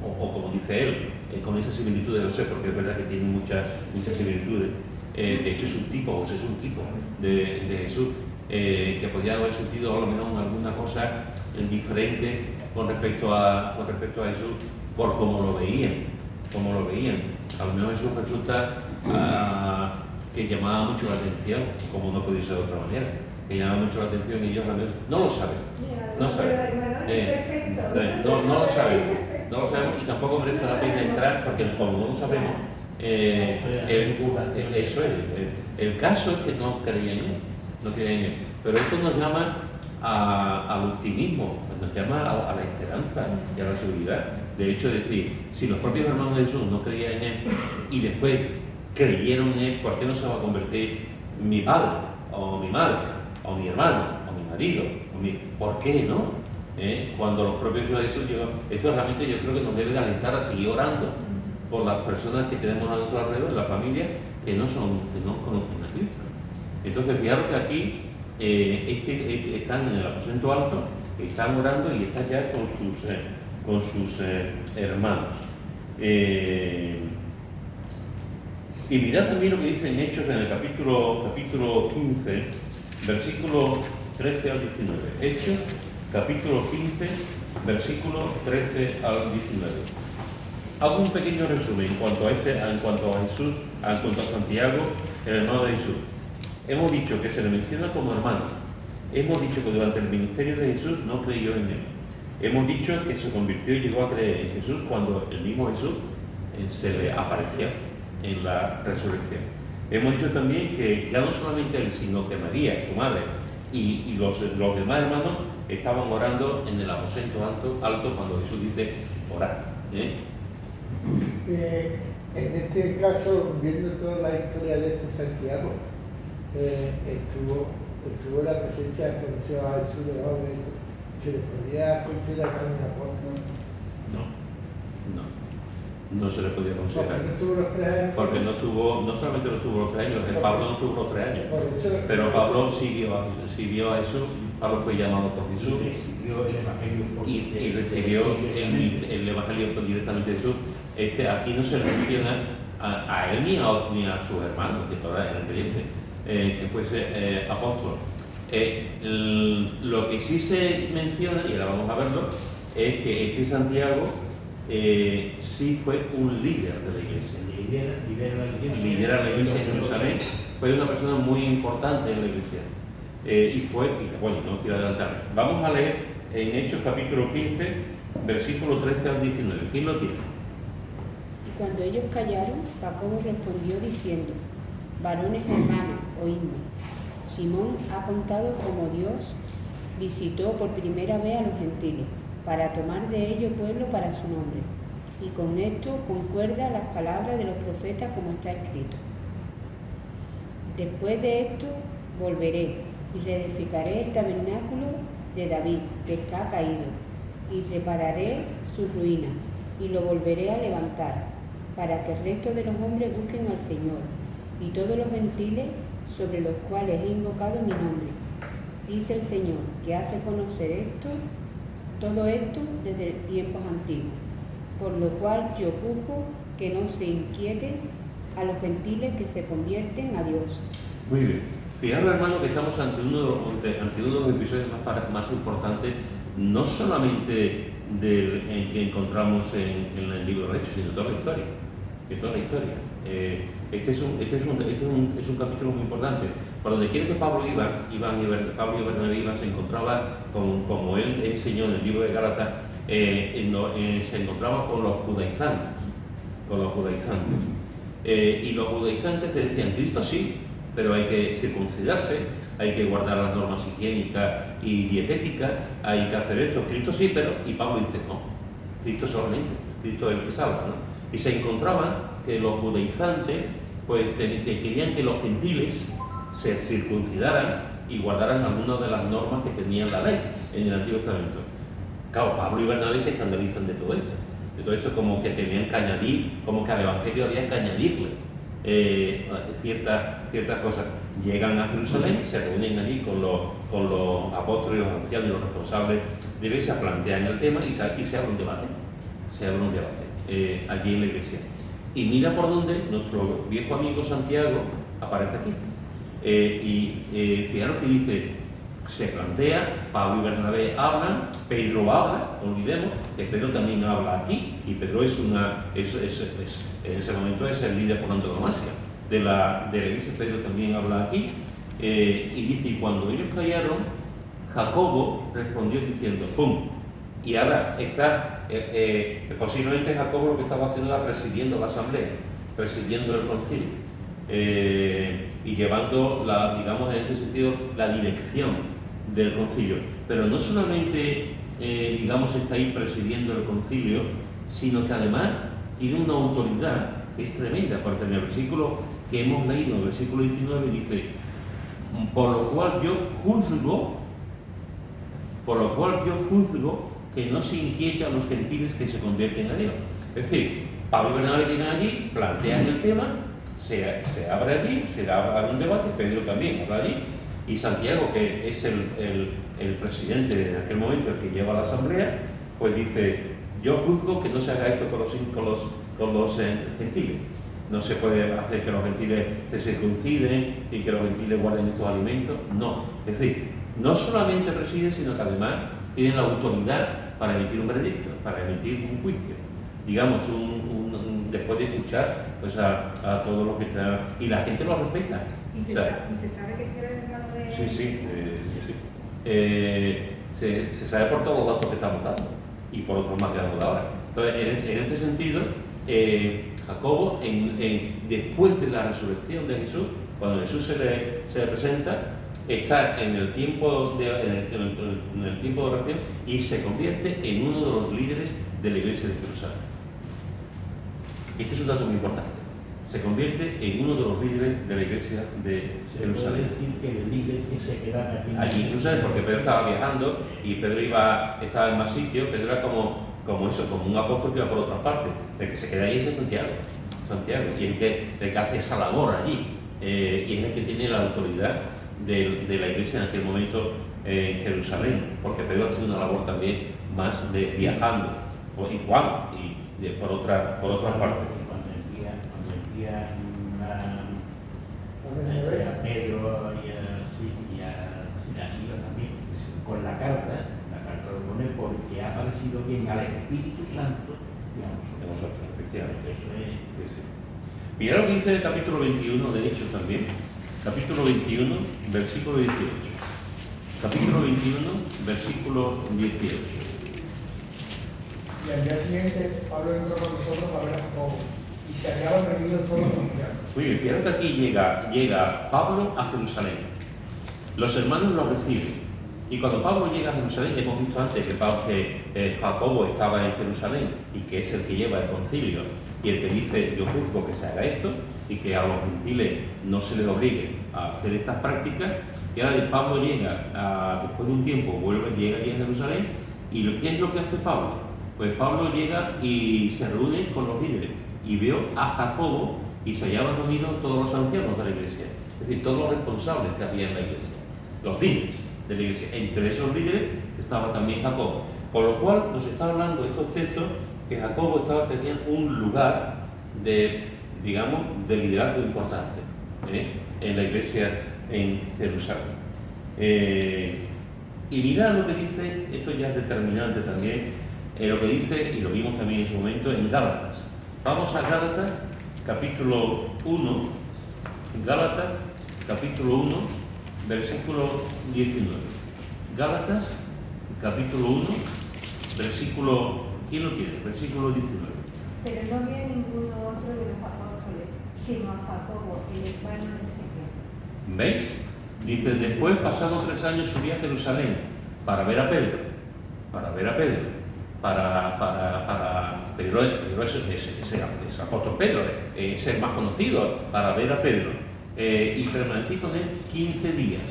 o como dice él, con esa similitud de José, porque es verdad que tiene muchas similitudes. De hecho es un tipo, José es un tipo de Jesús, que podía haber surgido a lo mejor alguna cosa diferente con respecto a Jesús por cómo lo veían. A lo mejor Jesús resulta que llamaba mucho la atención, como no podía ser de otra manera, que llamaba mucho la atención y ellos realmente no lo saben. No saben. No lo sabemos y tampoco merece la pena entrar porque como no lo sabemos, eso es. El caso es que no creían en él. Pero esto nos llama al optimismo, nos llama a la esperanza y a la seguridad. De hecho, es decir, si los propios hermanos de Jesús no creían en él y después creyeron en él, ¿por qué no se va a convertir mi padre, o mi madre, o mi hermano, o mi marido? ¿Por qué no? Cuando los propios hijos de Jesús llegan, esto realmente yo creo que nos debe de alentar a seguir orando por las personas que tenemos a nuestro alrededor, la familia, que no conocen a Cristo. Entonces, fijaros que aquí están en el aposento alto, están orando y están ya con sus hermanos. Y mirad también lo que dicen Hechos en el capítulo 15, versículo 13 al 19. Hechos, capítulo 15, versículo 13 al 19. Hago un pequeño resumen en cuanto a Jesús, en cuanto a Santiago, el hermano de Jesús. Hemos dicho que se le menciona como hermano. Hemos dicho que durante el ministerio de Jesús no creyó en él. Hemos dicho que se convirtió y llegó a creer en Jesús cuando el mismo Jesús se le apareció en la resurrección. Hemos dicho también que ya no solamente él, sino que María, su madre, y los demás hermanos estaban orando en el aposento alto cuando Jesús dice orar. En este caso, viendo toda la historia de este Santiago, estuvo la presencia, conoció a Jesús de joven. ¿Se le podía considerar como un apóstol? No se le podía considerar. Porque no tuvo los 3 años. Porque no solamente no tuvo los 3 años, Pablo no tuvo los 3 años. Pero Pablo siguió a Jesús, Pablo fue llamado por Jesús y recibió el Evangelio directamente de Jesús. Aquí no se le menciona a él ni a sus hermanos, que todavía eran creyentes, que fuese apóstol. Lo que sí se menciona, y ahora vamos a verlo, es que Santiago sí fue un líder de la iglesia. Lidera la iglesia en Jerusalén, fue una persona muy importante en la iglesia. No quiero adelantarme. Vamos a leer en Hechos capítulo 15, versículo 13 al 19. ¿Quién lo tiene? Y cuando ellos callaron, Jacobo respondió diciendo: varones hermanos, oídme. Simón ha contado cómo Dios visitó por primera vez a los gentiles para tomar de ellos pueblo para su nombre. Y con esto concuerda las palabras de los profetas como está escrito. Después de esto volveré y reedificaré el tabernáculo de David, que está caído, y repararé sus ruinas, y lo volveré a levantar, para que el resto de los hombres busquen al Señor, y todos los gentiles sobre los cuales he invocado mi nombre. Dice el Señor, que hace conocer todo esto desde tiempos antiguos, por lo cual yo juzgo que no se inquiete a los gentiles que se convierten a Dios. Muy bien. Fijaros, hermano, que estamos ante uno de los episodios más importantes, no solamente que encontramos en el libro de Hechos, sino toda la historia. Este es un capítulo muy importante. Por donde quiera que Pablo Pablo y Bernabé se encontraba, como él enseñó en el libro de Gálatas, se encontraba con los judaizantes. Y los judaizantes te decían: Cristo sí, pero hay que circuncidarse, hay que guardar las normas higiénicas y dietéticas, hay que hacer esto. Cristo sí, pero... Y Pablo dice: no, Cristo solamente, Cristo es el que salva, ¿no? Y se encontraban que los judaizantes pues querían que los gentiles se circuncidaran y guardaran algunas de las normas que tenía la ley en el Antiguo Testamento. Claro, Pablo y Bernabé se escandalizan de todo esto. De todo esto, como que tenían que añadir, como que al Evangelio había que añadirle ciertas cosas. Llegan a Jerusalén, se reúnen allí con los apóstoles, los ancianos y los responsables de la iglesia, plantean el tema y se abre un debate. se abre un debate allí en la iglesia. Y mira por dónde nuestro viejo amigo Santiago aparece aquí. Fijaros que dice, se plantea, Pablo y Bernabé hablan, Pedro habla, no olvidemos que Pedro también habla aquí, y Pedro en ese momento es el líder por antonomasia de la iglesia. Pedro también habla aquí, y dice, y cuando ellos callaron, Jacobo respondió diciendo, ¡pum! Y ahora está, posiblemente Jacobo lo que estaba haciendo era presidiendo la asamblea, presidiendo el concilio, y llevando, digamos en este sentido, la dirección del concilio. Pero no solamente, digamos, está ahí presidiendo el concilio, sino que además tiene una autoridad que es tremenda, porque en el versículo que hemos leído, el versículo 19, dice, por lo cual yo juzgo que no se inquiete a los gentiles que se convierten a Dios. Es decir, Pablo y Bernabé llegan allí, plantean el tema, se abre allí, se abre un debate, Pedro también habla allí, y Santiago, que es el presidente en aquel momento, el que lleva la asamblea, pues dice, yo juzgo que no se haga esto con los gentiles. No se puede hacer que los gentiles se circunciden y que los gentiles guarden estos alimentos, no. Es decir, no solamente preside, sino que además tiene la autoridad para emitir un veredicto, para emitir un juicio. Digamos, después de escuchar pues, a todos los que están... Y la gente lo respeta. ¿Y se sabe que este era el hermano de...? Sí. Se sabe por todos los datos que estamos dando y por otros más que damos ahora. Entonces, en este sentido, Jacobo, después de la resurrección de Jesús, cuando Jesús se le presenta, está en el tiempo de oración y se convierte en uno de los líderes de la iglesia de Jerusalén. Este es un dato muy importante. Se convierte en uno de los líderes de la iglesia de Jerusalén. Se puede decir que el líder que se queda allí en Jerusalén, porque Pedro estaba viajando y Pedro estaba en más sitios. Pedro era como un apóstol que iba por otras partes. El que se queda ahí es Santiago, y es el que hace esa labor allí, y es el que tiene la autoridad de la iglesia en aquel momento en Jerusalén, porque Pedro hace una labor también más de viajando, y Juan, por otras partes. Cuando envía a Pedro y a Silas también, con la carta lo pone porque ha parecido bien al Espíritu Santo De nosotros, efectivamente. Eso es. Sí. Mira lo que dice el capítulo 21 de Hechos también. Capítulo 21, versículo 18. Capítulo 21, versículo 18. Y al día siguiente, Pablo entró con nosotros para ver a Jacobo, y se hallaba perdido en todos los cristianos. Muy bien, fíjate que aquí llega Pablo a Jerusalén. Los hermanos lo reciben. Y cuando Pablo llega a Jerusalén, hemos visto antes que Jacobo estaba en Jerusalén y que es el que lleva el concilio y el que dice, yo juzgo que se haga esto y que a los gentiles no se les obligue a hacer estas prácticas. Y ahora Pablo llega, después de un tiempo, llega allí a Jerusalén. ¿Y qué es lo que hace Pablo? Pues Pablo llega y se reúne con los líderes y vio a Jacobo y se hallaban reunidos todos los ancianos de la iglesia, es decir, todos los responsables que había en la iglesia, los líderes de la iglesia. Entre esos líderes estaba también Jacobo, con lo cual nos está hablando estos textos que Jacobo tenía un lugar de liderazgo importante en la iglesia en Jerusalén. Y mirad lo que dice, esto ya es determinante también, lo que dice, y lo vimos también en su momento, en Gálatas. Vamos a Gálatas, capítulo 1, Gálatas, capítulo 1, versículo 19. Gálatas, capítulo 1, versículo, ¿quién lo tiene? Versículo 19. Pero no había ninguno otro de los apóstoles, sino a Jacobo, el hermano del Señor. ¿Veis? Dice, después, pasados 3 años, subí a Jerusalén para ver a Pedro. Pedro es apóstol Pedro, es el más conocido, para ver a Pedro. Y permanecí con él 15 días,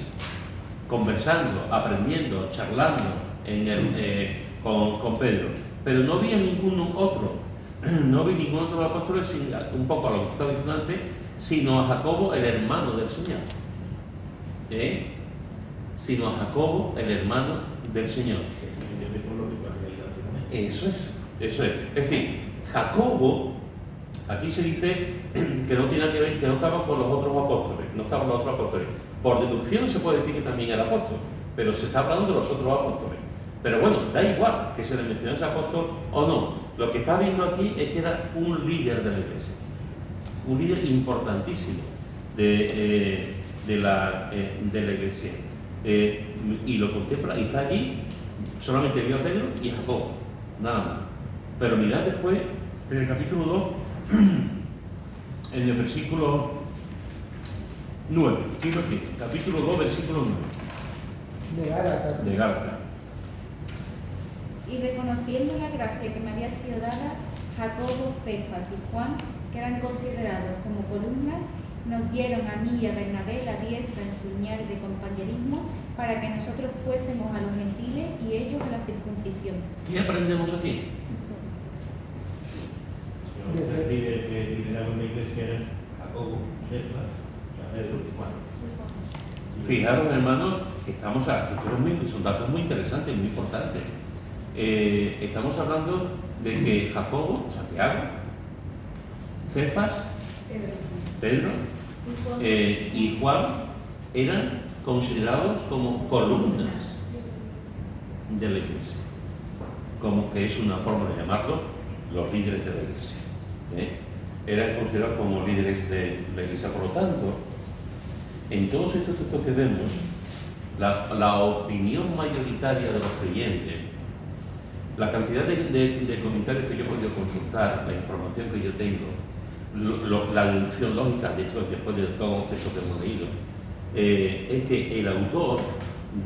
conversando, aprendiendo, charlando con Pedro. Pero no vi a ningún otro apóstol, un poco a lo que estaba diciendo antes, sino a Jacobo, el hermano del Señor. Sino a Jacobo, el hermano del Señor. Eso es. Eso es. Es decir, Jacobo, aquí se dice que no tiene que ver, que no estaba con los otros apóstoles, no estaban los otros apóstoles. Por deducción se puede decir que también era apóstol, pero se está hablando de los otros apóstoles. Pero bueno, da igual que se le mencione ese apóstol o no. Lo que está viendo aquí es que era un líder de la iglesia, un líder importantísimo de la iglesia. Y lo contempla, y está allí, solamente vio a Pedro y a Jacobo, nada más. Pero mirad después, en el capítulo 2, en el versículo 9, capítulo 2, versículo 9. De Gálatas. Y reconociendo la gracia que me había sido dada, Jacobo, Cefas y Juan, que eran considerados como columnas, nos dieron a mí y a Bernabé la diestra en señal de compañerismo para que nosotros fuésemos a los gentiles y ellos a la circuncisión. ¿Qué aprendemos aquí? Los líderes que lideraban la iglesia eran Jacobo, Cefas, Pedro y Juan. Fijaros, hermanos, que estamos son datos muy interesantes, muy importantes. Estamos hablando de que Jacobo, Santiago, Cefas, Pedro y Juan eran considerados como columnas de la iglesia, como que es una forma de llamarlo, los líderes de la iglesia. Eran considerados como líderes de la iglesia. Por lo tanto, en todos estos textos que vemos, la opinión mayoritaria de los creyentes, la cantidad de comentarios que yo he podido consultar, la información que yo tengo, la deducción lógica de esto, después de todos los textos que hemos leído, es que el autor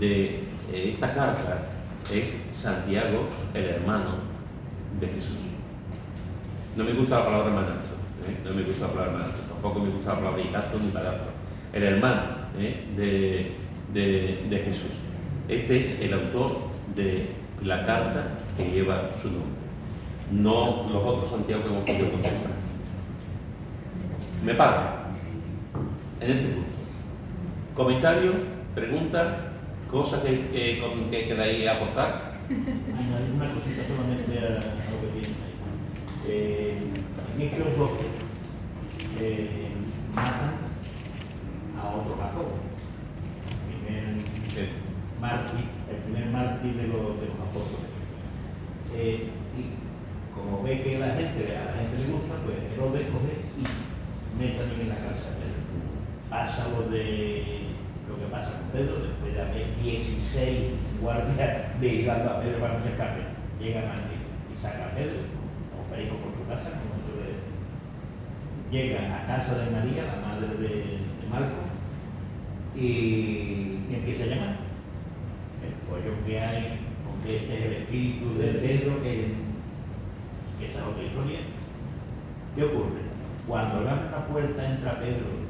de esta carta es Santiago, el hermano de Jesús. No me gusta la palabra hermanastro, no me gusta la palabra hermanastro, tampoco me gusta la palabra hijastro ni padrastro. El hermano de Jesús. Este es el autor de la carta que lleva su nombre, no los otros Santiago que hemos podido contemplar. Me paro en este punto. Comentario, pregunta, cosas que queráis aportar. Una cosita solamente a lo que viene ahí. En Hechos 12 matan a otro Jacobo, el primer mártir de los apóstoles. Y como ve que a la gente le gusta, pues Herodes coge y mete también en la casa. Pasa lo que pasa con Pedro, después de haber 16 guardias vigilando a Pedro para no se escape. Llega Martín y saca a Pedro, como perico por su casa, como se ve. Llega a casa de María, la madre de Marcos, y empieza a llamar. El pollo que hay, porque este es el espíritu de Pedro, que esa es otra historia. ¿Qué ocurre? Cuando le abre la puerta entra Pedro,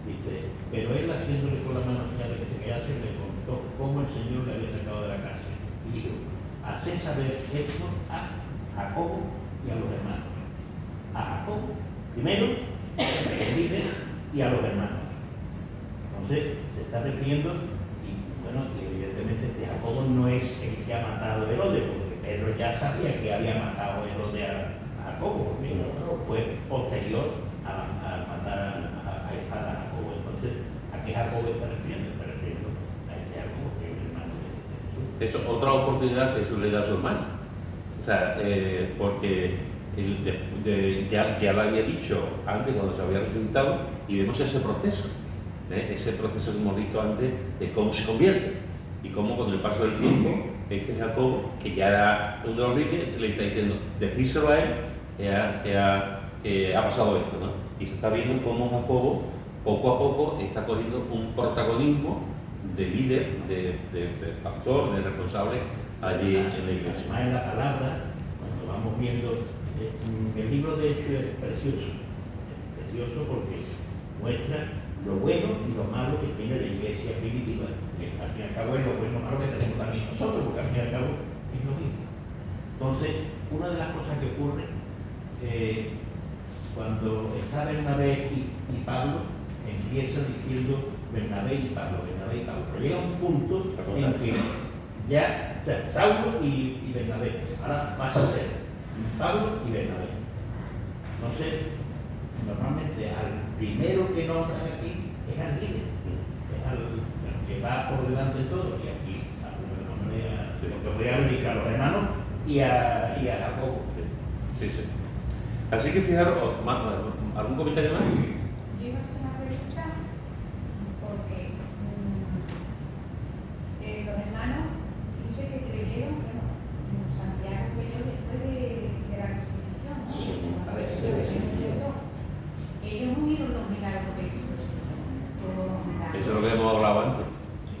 dice, pero él haciéndole con la mano hacia que se quedase, le contó cómo el Señor le había sacado de la cárcel. Y dijo, hacé saber esto a Jacobo y a los hermanos. A Jacobo, primero, el líder, y a los hermanos. Entonces, se está refiriendo, y bueno, evidentemente este Jacobo no es el que ha matado a Herodes, porque Pedro ya sabía que había matado a Herodes a Jacobo, porque fue posterior a matar a Jacobo. Entonces, ¿a qué Jacobo está refiriendo? Está refiriendo a este Jacobo, que es el hermano de Jesús. Es otra oportunidad que Jesús le da a su hermano. O sea, porque ya lo había dicho antes cuando se había resucitado, y vemos ese proceso que hemos visto antes de cómo se convierte y cómo con el paso del tiempo este Jacobo, que ya era uno de los líderes, le está diciendo, decírselo a él que ha pasado esto, ¿no? Y se está viendo cómo Jacobo poco a poco está cogiendo un protagonismo de líder, de pastor, de responsable allí en la iglesia. Además, en la palabra, cuando vamos viendo, el libro de Hechos es precioso porque muestra lo bueno y lo malo que tiene la iglesia primitiva, que al fin y al cabo es lo bueno y lo malo que tenemos también nosotros, porque al fin y al cabo es lo mismo. Entonces, una de las cosas que ocurre, cuando está Bernabé y Pablo, empieza diciendo Bernabé y Pablo, pero llega un punto en que Ya, o sea, Saulo y Bernabé. Ahora vas a ser Pablo y Bernabé. No sé, normalmente al primero que nombran aquí es al líder, es al que va por delante de todo, y aquí al primero nombre lo que voy a abrir a los hermanos y a Jacobo. Sí, sí. Así que fijaros, ¿algún comentario más? Yo iba a hacer una pregunta porque los hermanos dice que creyeron, bueno, Santiago creyó después de la resurrección, ¿no? Sí, a veces Ellos sí. no vieron los milagros de Jesús, todos los milagros. Eso es lo que hemos hablado antes.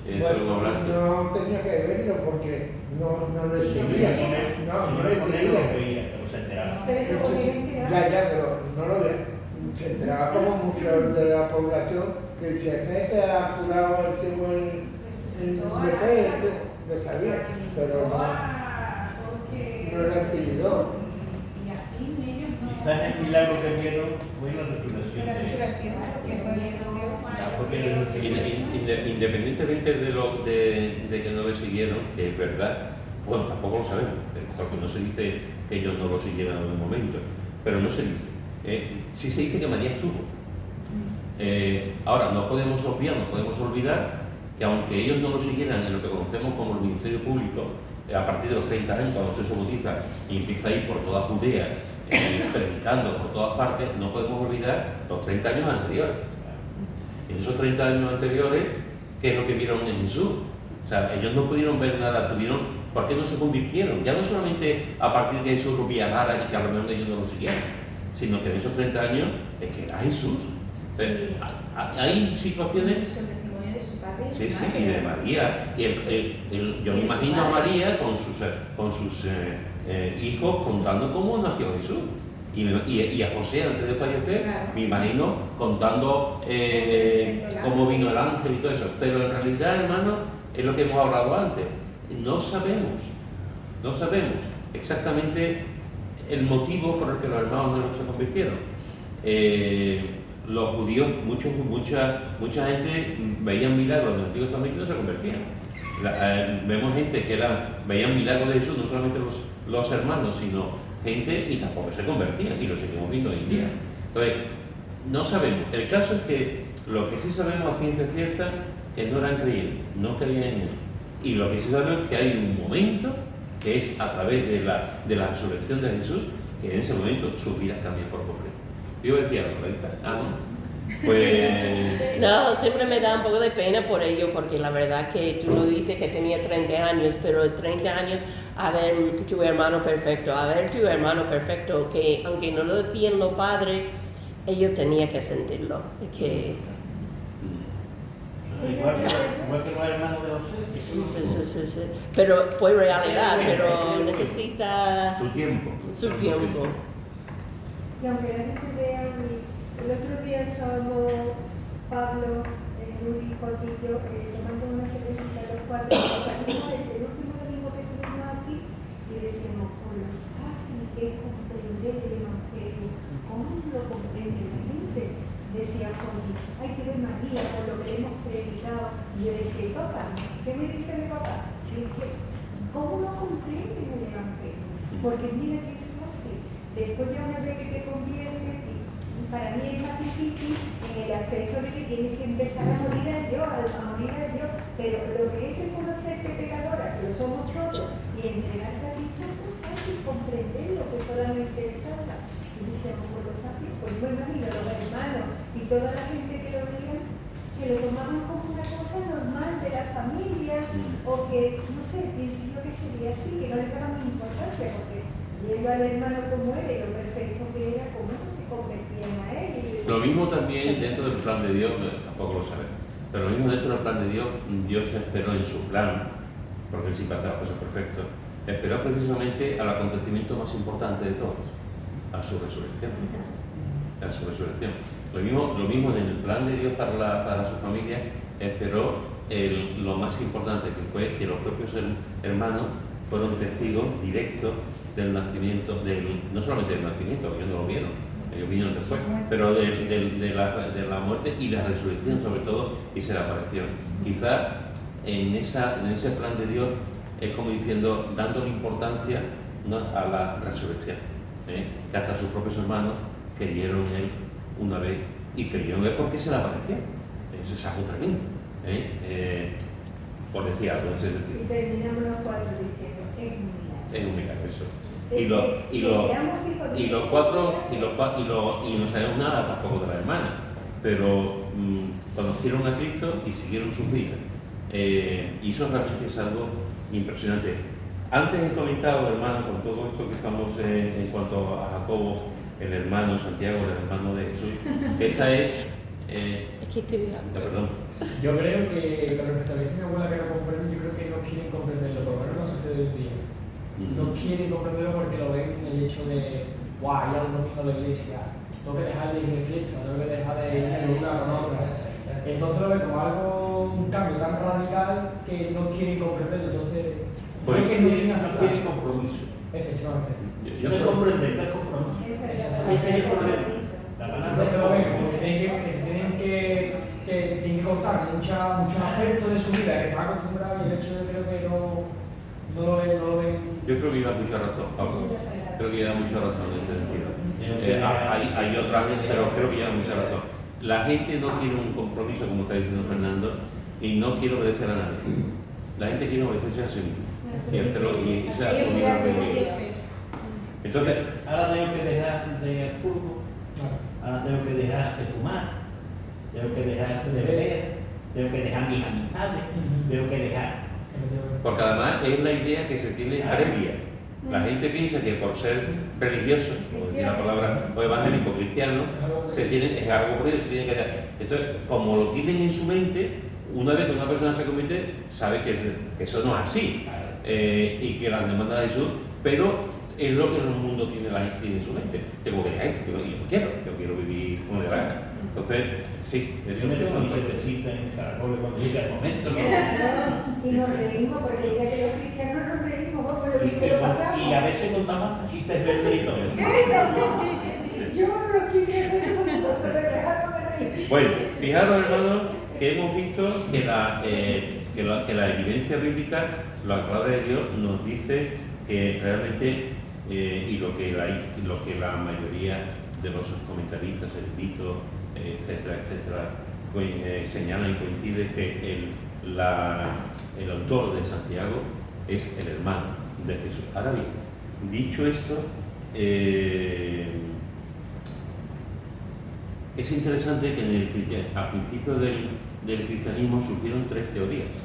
Eso es lo que hemos hablado antes. No tenía que verlo porque no le seguía. No le seguía. Se enteraba. Pero eso podía enterar. Ya, pero no lo ve. Se enteraba como muchos de la población que decía que ha curado el ciego en Betel, lo sabía, pero no era seguidor. Y así ellos no. Quizás el milagro que vieron fue la resurrección. La resurrección, que fue el Independientemente de que no le siguieron, que es verdad, bueno, tampoco lo sabemos, porque no se dice que ellos no lo siguieran en algún momento, pero no se dice. Sí se dice que María estuvo. Ahora, no podemos obviar, no podemos olvidar que aunque ellos no lo siguieran en lo que conocemos como el ministerio público, a partir de los 30 años, cuando se bautiza y empieza a ir por toda Judea, predicando por todas partes, no podemos olvidar los 30 años anteriores. En esos 30 años anteriores, ¿qué es lo que vieron en Jesús? O sea, ellos no pudieron ver nada, ¿por qué no se convirtieron? Ya no solamente a partir de que Jesús viajara y que a lo mejor ellos no lo siguieran, sino que en esos 30 años es que era Jesús. Hay situaciones... El testimonio de su padre. Sí, sí, y de María. Yo me imagino a María con sus hijos contando cómo nació Jesús. Y a José antes de fallecer, Claro. me imagino contando cómo vino el ángel y todo eso. Pero en realidad, hermano, es lo que hemos hablado antes. No sabemos exactamente el motivo por el que los hermanos no se convirtieron. Los judíos, mucha gente veían milagros en el Antiguo Testamento y no se convertían. Vemos gente que veían milagros de Jesús, no solamente los hermanos, sino gente y tampoco se convertían, y lo seguimos viendo hoy en día. Entonces, no sabemos. El caso es que lo que sí sabemos a ciencia cierta que no eran creyentes, no creían en él. Y lo que sí sabemos es que hay un momento que es a través de la resurrección de Jesús, que en ese momento sus vidas cambian por completo. Yo decía, pues... No, siempre me da un poco de pena por ello, porque la verdad que tú no dices que tenía 30 años, pero 30 años a ver tu hermano perfecto, que aunque no lo decían los padres, ellos tenían que sentirlo. Es que... Igual que los hermanos de José. Sí. Pero fue realidad, pero necesita su tiempo. Y aunque la gente vea, el otro día estábamos Pablo, Luis, Joaquín y yo tomando una cervecita los cuatro, salimos el último domingo que estuvimos aquí y decíamos, con lo fácil que es comprender el Evangelio, ¿cómo lo comprende la gente? Decía Joaquín, ay, que ver María, por lo que hemos predicado. Y yo decía, papá, ¿qué me dice el papá? Si es que, ¿cómo lo comprenden el Evangelio? Porque mira qué fácil. Después ya una vez que te conviertes, para mí es más difícil en el aspecto de que tienes que empezar a morir a yo, pero lo que es reconocerte pecadora, que lo somos todos, y entregarte a Cristo es muy fácil comprender lo que solamente Él salva. Y decíamos, por lo fácil, pues me imagino los hermanos y toda la gente que lo veían, que lo tomaban como una cosa normal de la familia, o que, no sé, pienso yo que sería así, que no le daban importancia, porque viendo al hermano como era y lo perfecto que era, cómo no se convertían a él. Lo mismo también dentro del plan de Dios, tampoco lo sabemos, pero lo mismo dentro del plan de Dios, Dios esperó en su plan, porque Él siempre hace las cosas perfectas, esperó precisamente al acontecimiento más importante de todos, a su resurrección. Lo mismo en el plan de Dios para su familia, esperó lo más importante, que fue que los propios hermanos fueron testigos directos del nacimiento, no solamente del nacimiento, porque ellos no lo vieron, ellos vinieron después, pero de la muerte y la resurrección sobre todo, y se le apareció. Quizá en ese plan de Dios es como diciendo, dándole importancia, ¿no?, a la resurrección, que hasta sus propios hermanos creyeron en él una vez y creyeron en él porque se le apareció. Eso es algo tremendo. Por decir algo en ese sentido. Y terminamos los 4 diciendo, es un milagro. Es un milagro eso. Que seamos hijos de Y los cuatro, y no sabemos nada tampoco de la hermana, pero conocieron a Cristo y siguieron sus vidas. Y eso realmente es algo impresionante. Antes he comentado, hermano, con todo esto que estamos en cuanto a Jacobo, el hermano Santiago, el hermano de Jesús, que esta es... perdón. Yo creo que con respecto a lo que dice mi abuela que no comprenden, yo creo que no quieren comprenderlo, por lo menos no sucede hoy en día. No quieren comprenderlo porque lo ven en el hecho de, guau, ya el domingo a la iglesia, tengo que dejar de ir de fiesta, tengo que dejar de ir de una con otra. Entonces lo ven como algo, un cambio tan radical que no quieren comprenderlo, entonces creo que no quieren aceptar. Tiene compromiso. Efectivamente. No es comprender, no es compromiso. Esa es Ese es el problema. La palabra Entonces lo ven como que tienen que cortar muchos aspectos de su vida que están acostumbrados y el hecho de que no lo ven. Yo creo que lleva mucha razón, Pablo. Creo que lleva mucha razón en ese sentido. Hay otra gente, pero creo que lleva mucha razón. La gente no quiere un compromiso, como está diciendo Fernando, y no quiere obedecer a nadie. La gente quiere obedecerse a sí mismo. Y hacerlo, y eso es asumir lo que es. Entonces, ahora tengo que dejar de ir al fútbol, ahora tengo que dejar de fumar, tengo que dejar de beber, tengo que dejar mis amistades, tengo que dejar. porque además es la idea que se tiene previa. La gente piensa que por ser religioso, como decir la palabra, o evangélico cristiano, es algo por ello, se tiene que hacer. Entonces, como lo tienen en su mente, una vez que una persona se convierte, sabe que eso no es así, y que las demandas de Jesús, pero es lo que el mundo tiene la gente en su mente. Tengo que dejar esto, yo quiero vivir como de la gana. Entonces, sí, eso yo me es tomo mi cervecita en Zaragoza cuando llega el momento, ¿no? Y nos reímos porque el día que los cristianos nos reímos, vamos, lo pasamos. Y a veces contamos hasta chistes verdes y todo. Yo los chistes verdes son un poco de dejarnos de reír. Bueno, fijaros, hermanos, que hemos visto que la evidencia bíblica, la palabra de Dios, nos dice que realmente, y lo que la mayoría de los comentaristas, eruditos, etcétera, señalan y coincide que el autor de Santiago es el hermano de Jesús. Ahora bien, dicho esto, es interesante que al principio del cristianismo surgieron 3 teorías.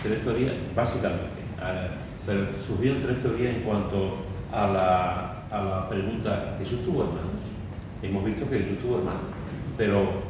3 teorías, básicamente. Pero surgieron 3 teorías en cuanto a la pregunta: ¿Jesús tuvo hermanos? Hemos visto que Jesús tuvo hermanos, pero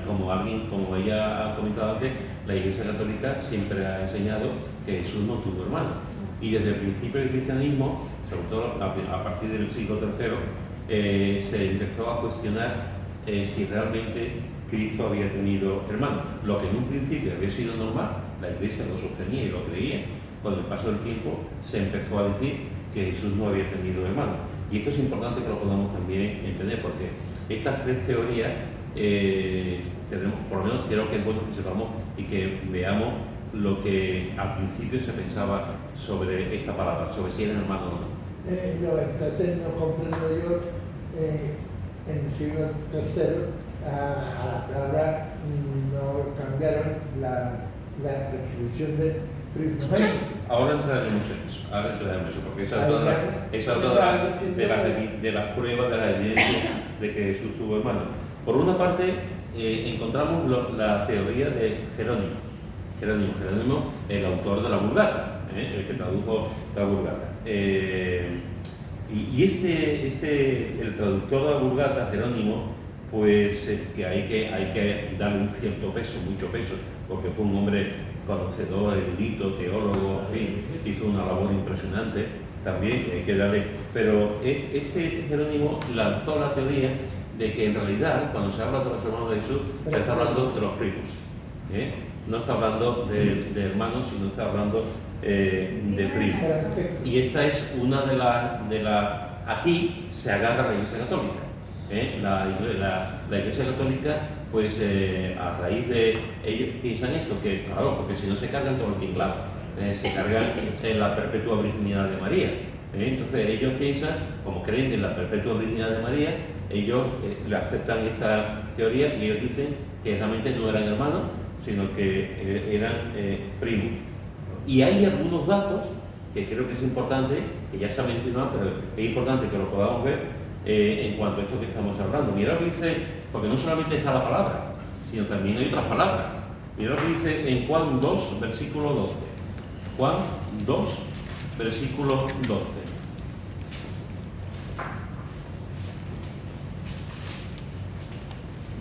como ella ha comentado antes, la Iglesia Católica siempre ha enseñado que Jesús no tuvo hermanos. Y desde el principio del cristianismo, sobre todo a partir del siglo III, se empezó a cuestionar si realmente Cristo había tenido hermanos. Lo que en un principio había sido normal, la Iglesia lo sostenía y lo creía, con el paso del tiempo se empezó a decir que Jesús no había tenido hermanos. Y esto es importante que lo podamos también entender, porque estas 3 teorías tenemos, por lo menos creo que es bueno que sepamos y que veamos lo que al principio se pensaba sobre esta palabra, sobre si eran hermanos o no. Entonces no comprendo yo, en el siglo III, a la palabra no cambiaron la prescripción de primogénito. Ahora entraremos en eso, porque esa es otra de las pruebas, de la evidencia de que Jesús tuvo hermanos. Por una parte, encontramos la teoría de Jerónimo, el autor de la Vulgata, el que tradujo la Vulgata. Y el traductor de la Vulgata, Jerónimo, pues que hay que darle un cierto peso, mucho peso, porque fue un hombre conocedor, erudito, teólogo, en fin, hizo una labor impresionante, también hay que darle. Pero este Jerónimo lanzó la teoría de que en realidad, cuando se habla de los hermanos de Jesús, se está hablando de los primos. No está hablando de hermanos, sino está hablando de primos. Y esta es una de las... Aquí se agarra la Iglesia Católica. La Iglesia Católica pues a raíz de ellos piensan esto, que claro, porque si no se cargan todo el tinglado, se cargan en la perpetua virginidad de María. Entonces ellos piensan, como creen en la perpetua virginidad de María, ellos le aceptan esta teoría y ellos dicen que realmente no eran hermanos, sino que eran primos. Y hay algunos datos que creo que es importante, que ya se ha mencionado, pero es importante que lo podamos ver en cuanto a esto que estamos hablando. Mira lo que dice, porque no solamente está la palabra, sino también hay otras palabras. Mira lo que dice en Juan 2, versículo 12. Juan 2, versículo 12.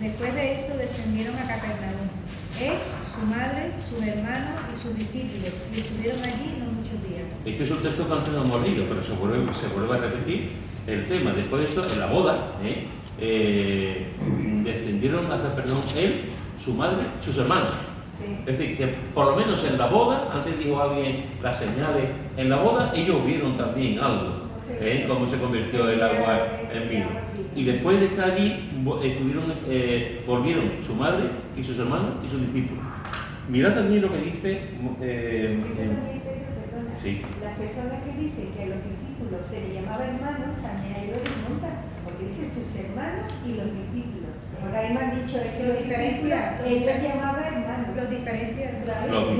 Después de esto descendieron a Capernaum, él, su madre, sus hermanos y sus discípulos, y estuvieron allí no muchos días. Este es un texto que antes no hemos leído, pero se vuelve a repetir el tema. Después de esto, en la boda, descendieron a Capernaum él, su madre, sus hermanos. Sí. Es decir, que por lo menos en la boda, antes dijo alguien las señales, en la boda ellos vieron también algo, cómo se convirtió el agua en vino. Y después de estar allí, volvieron su madre y sus hermanos y sus discípulos. Mirad también lo que dice... Perdona. Sí. Las personas que dicen que a los discípulos se les llamaba hermanos, también hay dos desmontan, porque dice sus hermanos y los discípulos. Porque ahí me han dicho es que Lo los diferencia. discípulos, él los llamaba hermanos. Los diferencias. ¿Sabes? Los Los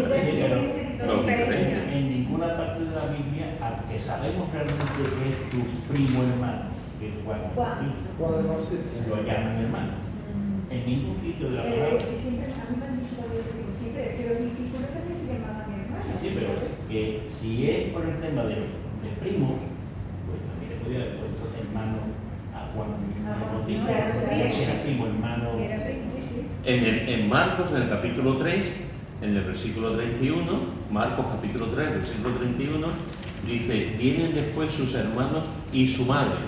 diferencias. En ninguna parte de la Biblia, al que sabemos realmente que es tu primo hermano, que es Juan Bautista, lo llaman hermano. En ningún sitio de la palabra. Siempre, a mí me han dicho siempre que los discípulos también se llamaban hermanos. Sí, pero que si es por el tema de primos, pues también le podía haber puesto hermano a Juan Bautista. Ese era primo hermano. En Marcos, en el capítulo 3, en el versículo 31, Marcos capítulo 3, versículo 31, dice, vienen después sus hermanos y su madre,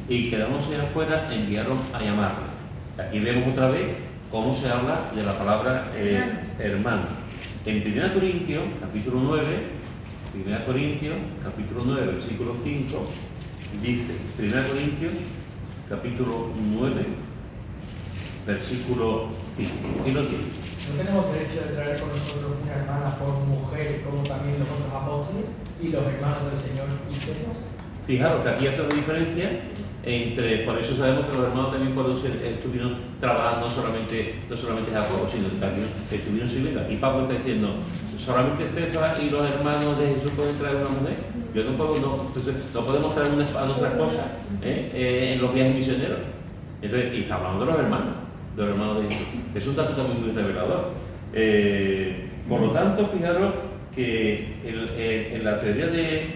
y quedándose afuera, enviaron a llamarle. Aquí vemos otra vez cómo se habla de la palabra hermano. En 1 Corintios, capítulo 9, 1 Corintios, capítulo 9, versículo 5, dice, 1 Corintios, capítulo 9, versículo 5. ¿Quién lo tiene? ¿No tenemos derecho de traer con nosotros una hermana por mujer, como también los otros apóstoles y los hermanos del Señor y Jesús? Fijaros que aquí hace una diferencia entre, por eso sabemos que los hermanos también estuvieron trabajando no solamente Jacobo, sino que también estuvieron sirviendo. Aquí Pablo está diciendo, solamente Cefas y los hermanos de Jesús pueden traer una mujer. Yo no podemos traer a nuestra esposa en los viajes misioneros. Entonces, y está hablando de los hermanos de Jesús. Es un dato también muy revelador. Por lo tanto, fijaros que en la teoría de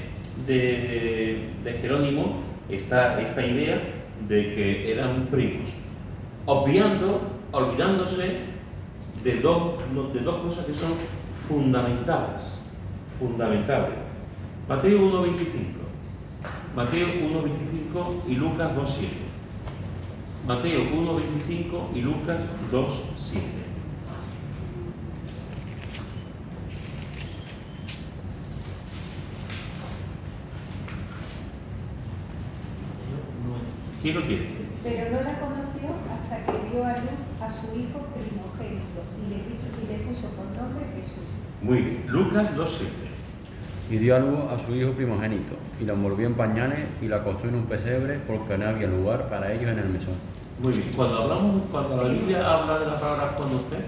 Jerónimo está esta idea de que eran primos, olvidándose de dos cosas que son fundamentales. Mateo 1.25 y Lucas 2.7. Mateo 1.25 y Lucas 2.7. ¿Quién lo tiene? Pero no la conoció hasta que dio a luz a su hijo primogénito y le puso por nombre Jesús. Muy bien, Lucas 2.7. Y dio a luz a su hijo primogénito, y la envolvió en pañales y la acostó en un pesebre, porque no había lugar para ellos en el mesón. Muy bien, cuando la Biblia habla de la palabra conocer,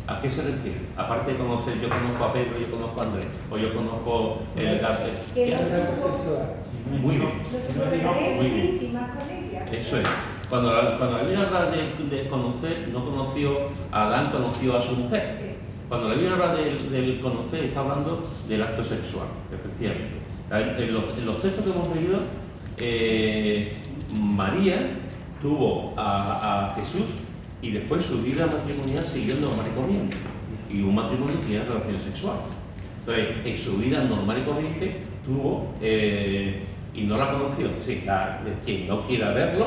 ¿a qué se refiere? Aparte de conocer, yo conozco a Pedro, yo conozco a Andrés, o yo conozco el gato. Muy bien. Muy bien. Eso es. Cuando la Biblia habla de conocer, no conoció a Adán, conoció a su mujer. Cuando la Biblia habla del conocer, está hablando del acto sexual, efectivamente. En los textos que hemos leído, María tuvo a Jesús y después su vida matrimonial siguió normal y corriente. Y un matrimonio tenía relaciones sexuales. Entonces, en su vida normal y corriente tuvo... y no la conoció. Sí, quien no quiera verlo,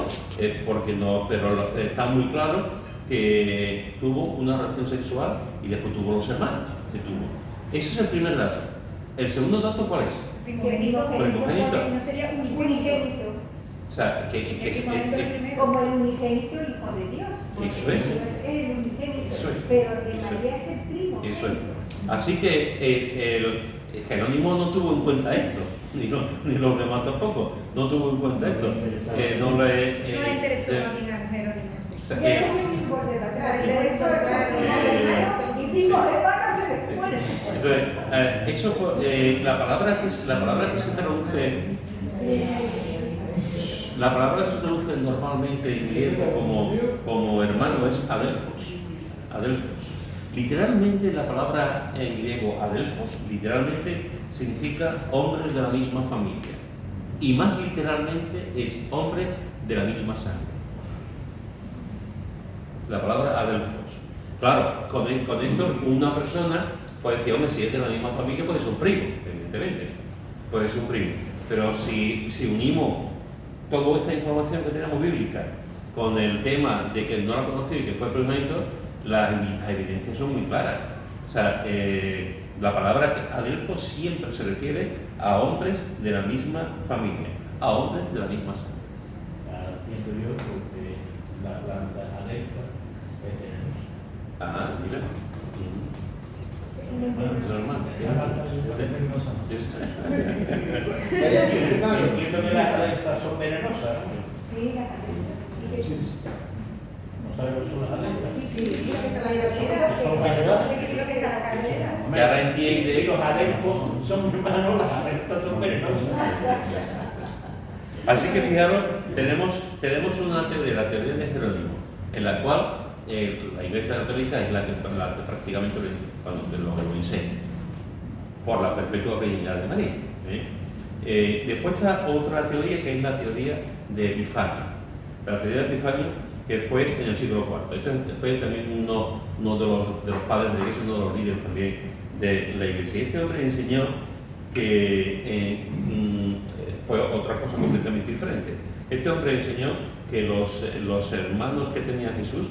porque no, pero está muy claro que tuvo una relación sexual y después tuvo los hermanos que tuvo. Ese es el primer dato. ¿El segundo dato cuál es? Primogénito, porque si no sería unigénito. O sea, como el unigénito hijo de Dios. Eso es. Es el unigénito, Eso es. pero de Eso es. María es el primo. Eso es. Así que el Jerónimo no tuvo en cuenta esto, ni los demás tampoco, no tuvo en cuenta esto. No le interesó de- más bien a Jerónimo, sí. o sea, Y que- él se quiso volver atrás. Le interesó, Y primo hermano que se muere. Entonces, la palabra que se traduce, la palabra que se traduce normalmente en griego como hermano es adelphos. Adelphos. Literalmente la palabra en griego adelphos literalmente significa hombres de la misma familia. Y más literalmente es hombre de la misma sangre. La palabra adelphos. Claro, con esto una persona puede decir, hombre, si es de la misma familia puede ser un primo, evidentemente. Puede ser un primo. Pero si unimos toda esta información que tenemos bíblica con el tema de que no la conoció y que fue primogénito, las evidencias son muy claras. O sea, la palabra adelphos siempre se refiere a hombres de la misma familia, a hombres de la misma sangre. Entiendo yo porque la planta adelfa es venenosa. Ah, mira. Normal. Vaya chiste Yo malo. entiendo que las adelfas son venenosas, ¿no? Sí, las adelfas. ¿Y qué es? No sabes lo que son las adelfas. Sí, sí, lo que está la cartera. Son venenosas. Lo que está la cartera. Que ahora entiende. Si los adelfos son hermanos, las adelfas son venenosas. Así que fijaros, tenemos una teoría, la teoría de Jerónimo, en la cual la Iglesia Católica es la que prácticamente lo enseña, por la perpetua virginidad de María. Después está otra teoría que es la teoría de Epifanio. La teoría de Epifanio que fue en el siglo IV. Este fue también uno de los padres de la Iglesia, uno de los líderes también de la Iglesia. Y este hombre enseñó que fue otra cosa completamente diferente. Este hombre enseñó que los hermanos que tenía Jesús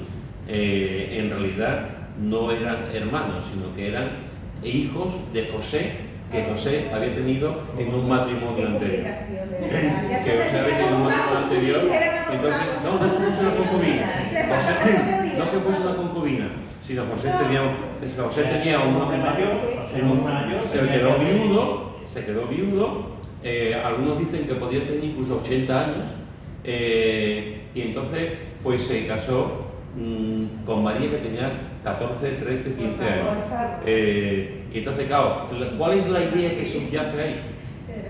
en realidad no eran hermanos, sino que eran hijos de José, que José había tenido en un matrimonio anterior. Que José había tenido un matrimonio anterior. Entonces, no fuese una concubina. No que fuese una concubina, sino José tenía un hombre mayor, se quedó viudo. Algunos dicen que podía tener incluso 80 años. Y entonces pues se casó con María, que tenía 14, 13, 15 años. Y entonces, claro, ¿cuál es la idea que subyace ahí?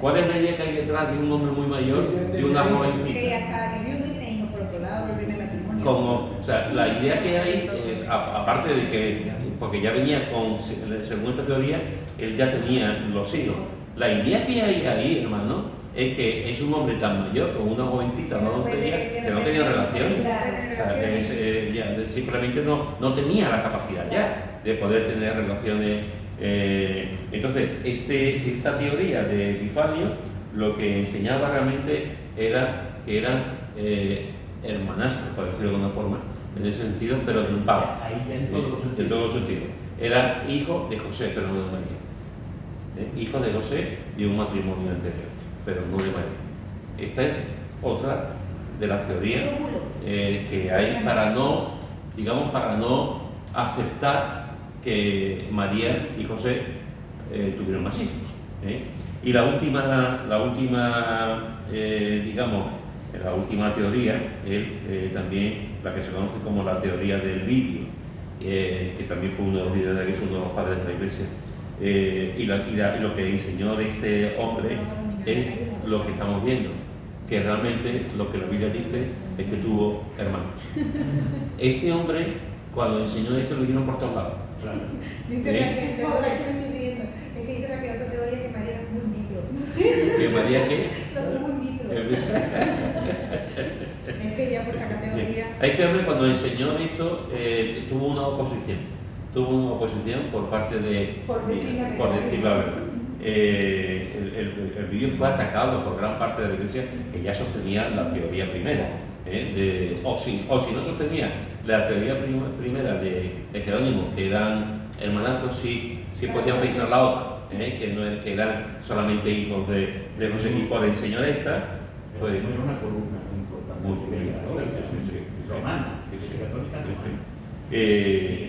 ¿Cuál es la idea que hay detrás de un hombre muy mayor, de una Que jovencita? ya estaba de viudo y tenía hijos por otro lado del primer matrimonio. O sea, la idea que hay es, aparte de que, porque ya venía según esta teoría, él ya tenía los hijos. La idea que hay ahí, hermano, es que es un hombre tan mayor con una jovencita, una doncella, que no tenía relación. O sea, ya simplemente no tenía la capacidad ya de poder tener relaciones. Entonces, esta teoría de Epifanio lo que enseñaba realmente era que eran hermanastros, por decirlo de alguna forma, en ese sentido, pero de un padre. Ahí en todos los sentidos. En todos los sentidos. Era hijo de José, pero no de María. Hijo de José de un matrimonio anterior, pero no de María. Esta es otra de las teorías que hay para no aceptar que María y José tuvieron más hijos. Y la última teoría es también la que se conoce como la teoría del vídeo, que también fue uno de los líderes de la Iglesia, uno de los padres de la Iglesia. Y lo que enseñó este hombre es lo que estamos viendo, que realmente lo que la Biblia dice es que tuvo hermanos. Este hombre, cuando enseñó esto, lo vieron por todos lados. Dice Raquel, perdona que me estoy riendo, es que dice Raquel otra teoría que María no tuvo un litro. ¿Que María qué? No tuvo un litro. Es que ya por esa teoría. Este hombre, cuando enseñó esto, tuvo una oposición. Por parte de... Por decir la verdad. El vídeo fue atacado por gran parte de la Iglesia, que ya sostenía la teoría primera. O si no sostenía la teoría primera de Jerónimo, que eran hermanastros, sí podían pensar la otra, que eran solamente hijos de José, y por enseñar esta, pues, Era una columna muy importante. Muy bien, católica, sí. romana, Sí, sí. católica romana. Y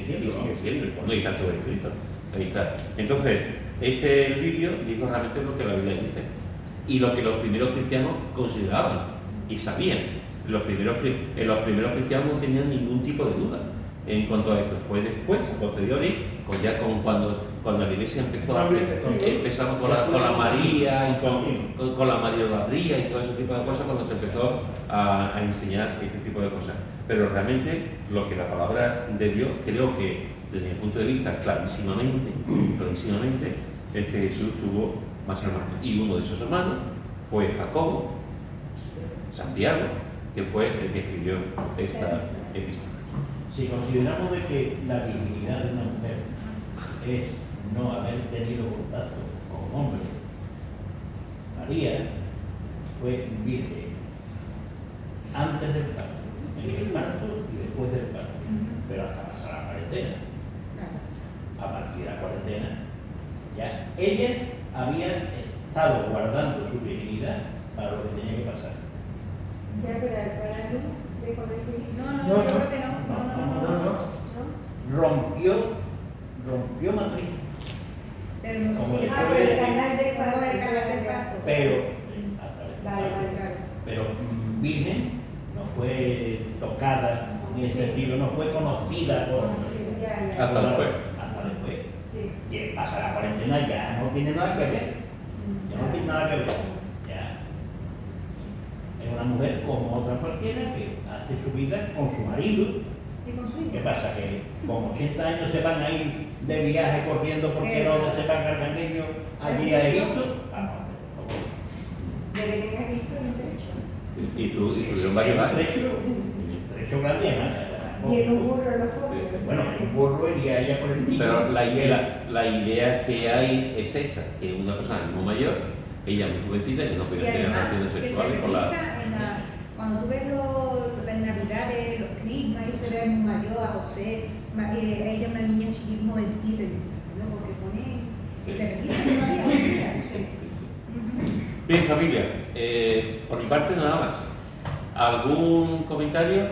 sigue siendo, bueno, y está todo escrito. Ahí está. Entonces, este el vídeo dijo realmente lo que la Biblia dice y lo que los primeros cristianos consideraban y sabían. Los primeros cristianos no tenían ningún tipo de duda en cuanto a esto. Fue después, a posteriori, cuando la Iglesia empezamos con la María y con la Mariolatría y todo ese tipo de cosas, cuando se empezó a enseñar este tipo de cosas. Pero realmente lo que la palabra de Dios, creo que desde mi punto de vista, clarísimamente, es que Jesús tuvo más hermanos. Y uno de esos hermanos fue Jacobo, Santiago, que fue el que escribió esta epístola. Si consideramos de que la dignidad de una mujer es no haber tenido contacto con un hombre, María fue virgen antes del parto, en el parto y después del parto, pero hasta pasar la cuarentena. A partir de la cuarentena, ya ella había estado guardando su virginidad para lo que tenía que pasar. Ya, pero para luz dejó de seguir. No, yo creo que no. Rompió matriz. Pero no, Como sí, eso por es- el canal de por el canal del parto. Pero a través del Vale, parto. claro. Pero virgen no fue tocada en ese Sí. sentido, no fue conocida por Ya. Hasta después. hasta después. Sí. Y el pasar la cuarentena ya no tiene nada que ver. Ya no tiene nada que ver. Ya. Es una mujer como otra cualquiera que hace su vida con su marido. Y con su hijo. ¿Qué pasa? Que con 80 años se van a ir de viaje corriendo porque no se van a cargar niños allí a Egipto. Vamos, por favor. De que tengas visto el derecho. Y tuvieron varios años. Trecho grande, Y en un burro los pobres. bueno, un burro iría ella por el niño. Pero la idea que hay es esa, que una persona muy mayor, ella muy jovencita, que no Y podía tener además, relaciones que se sexuales con la... registra cuando tú ves las navidades, los crismas, y se ve muy mayor a José, ella una niña chiquita, jovencita, ¿no? Porque pone, que se registra todavía hoy en día. Bien, familia, por mi parte nada más. ¿Algún comentario?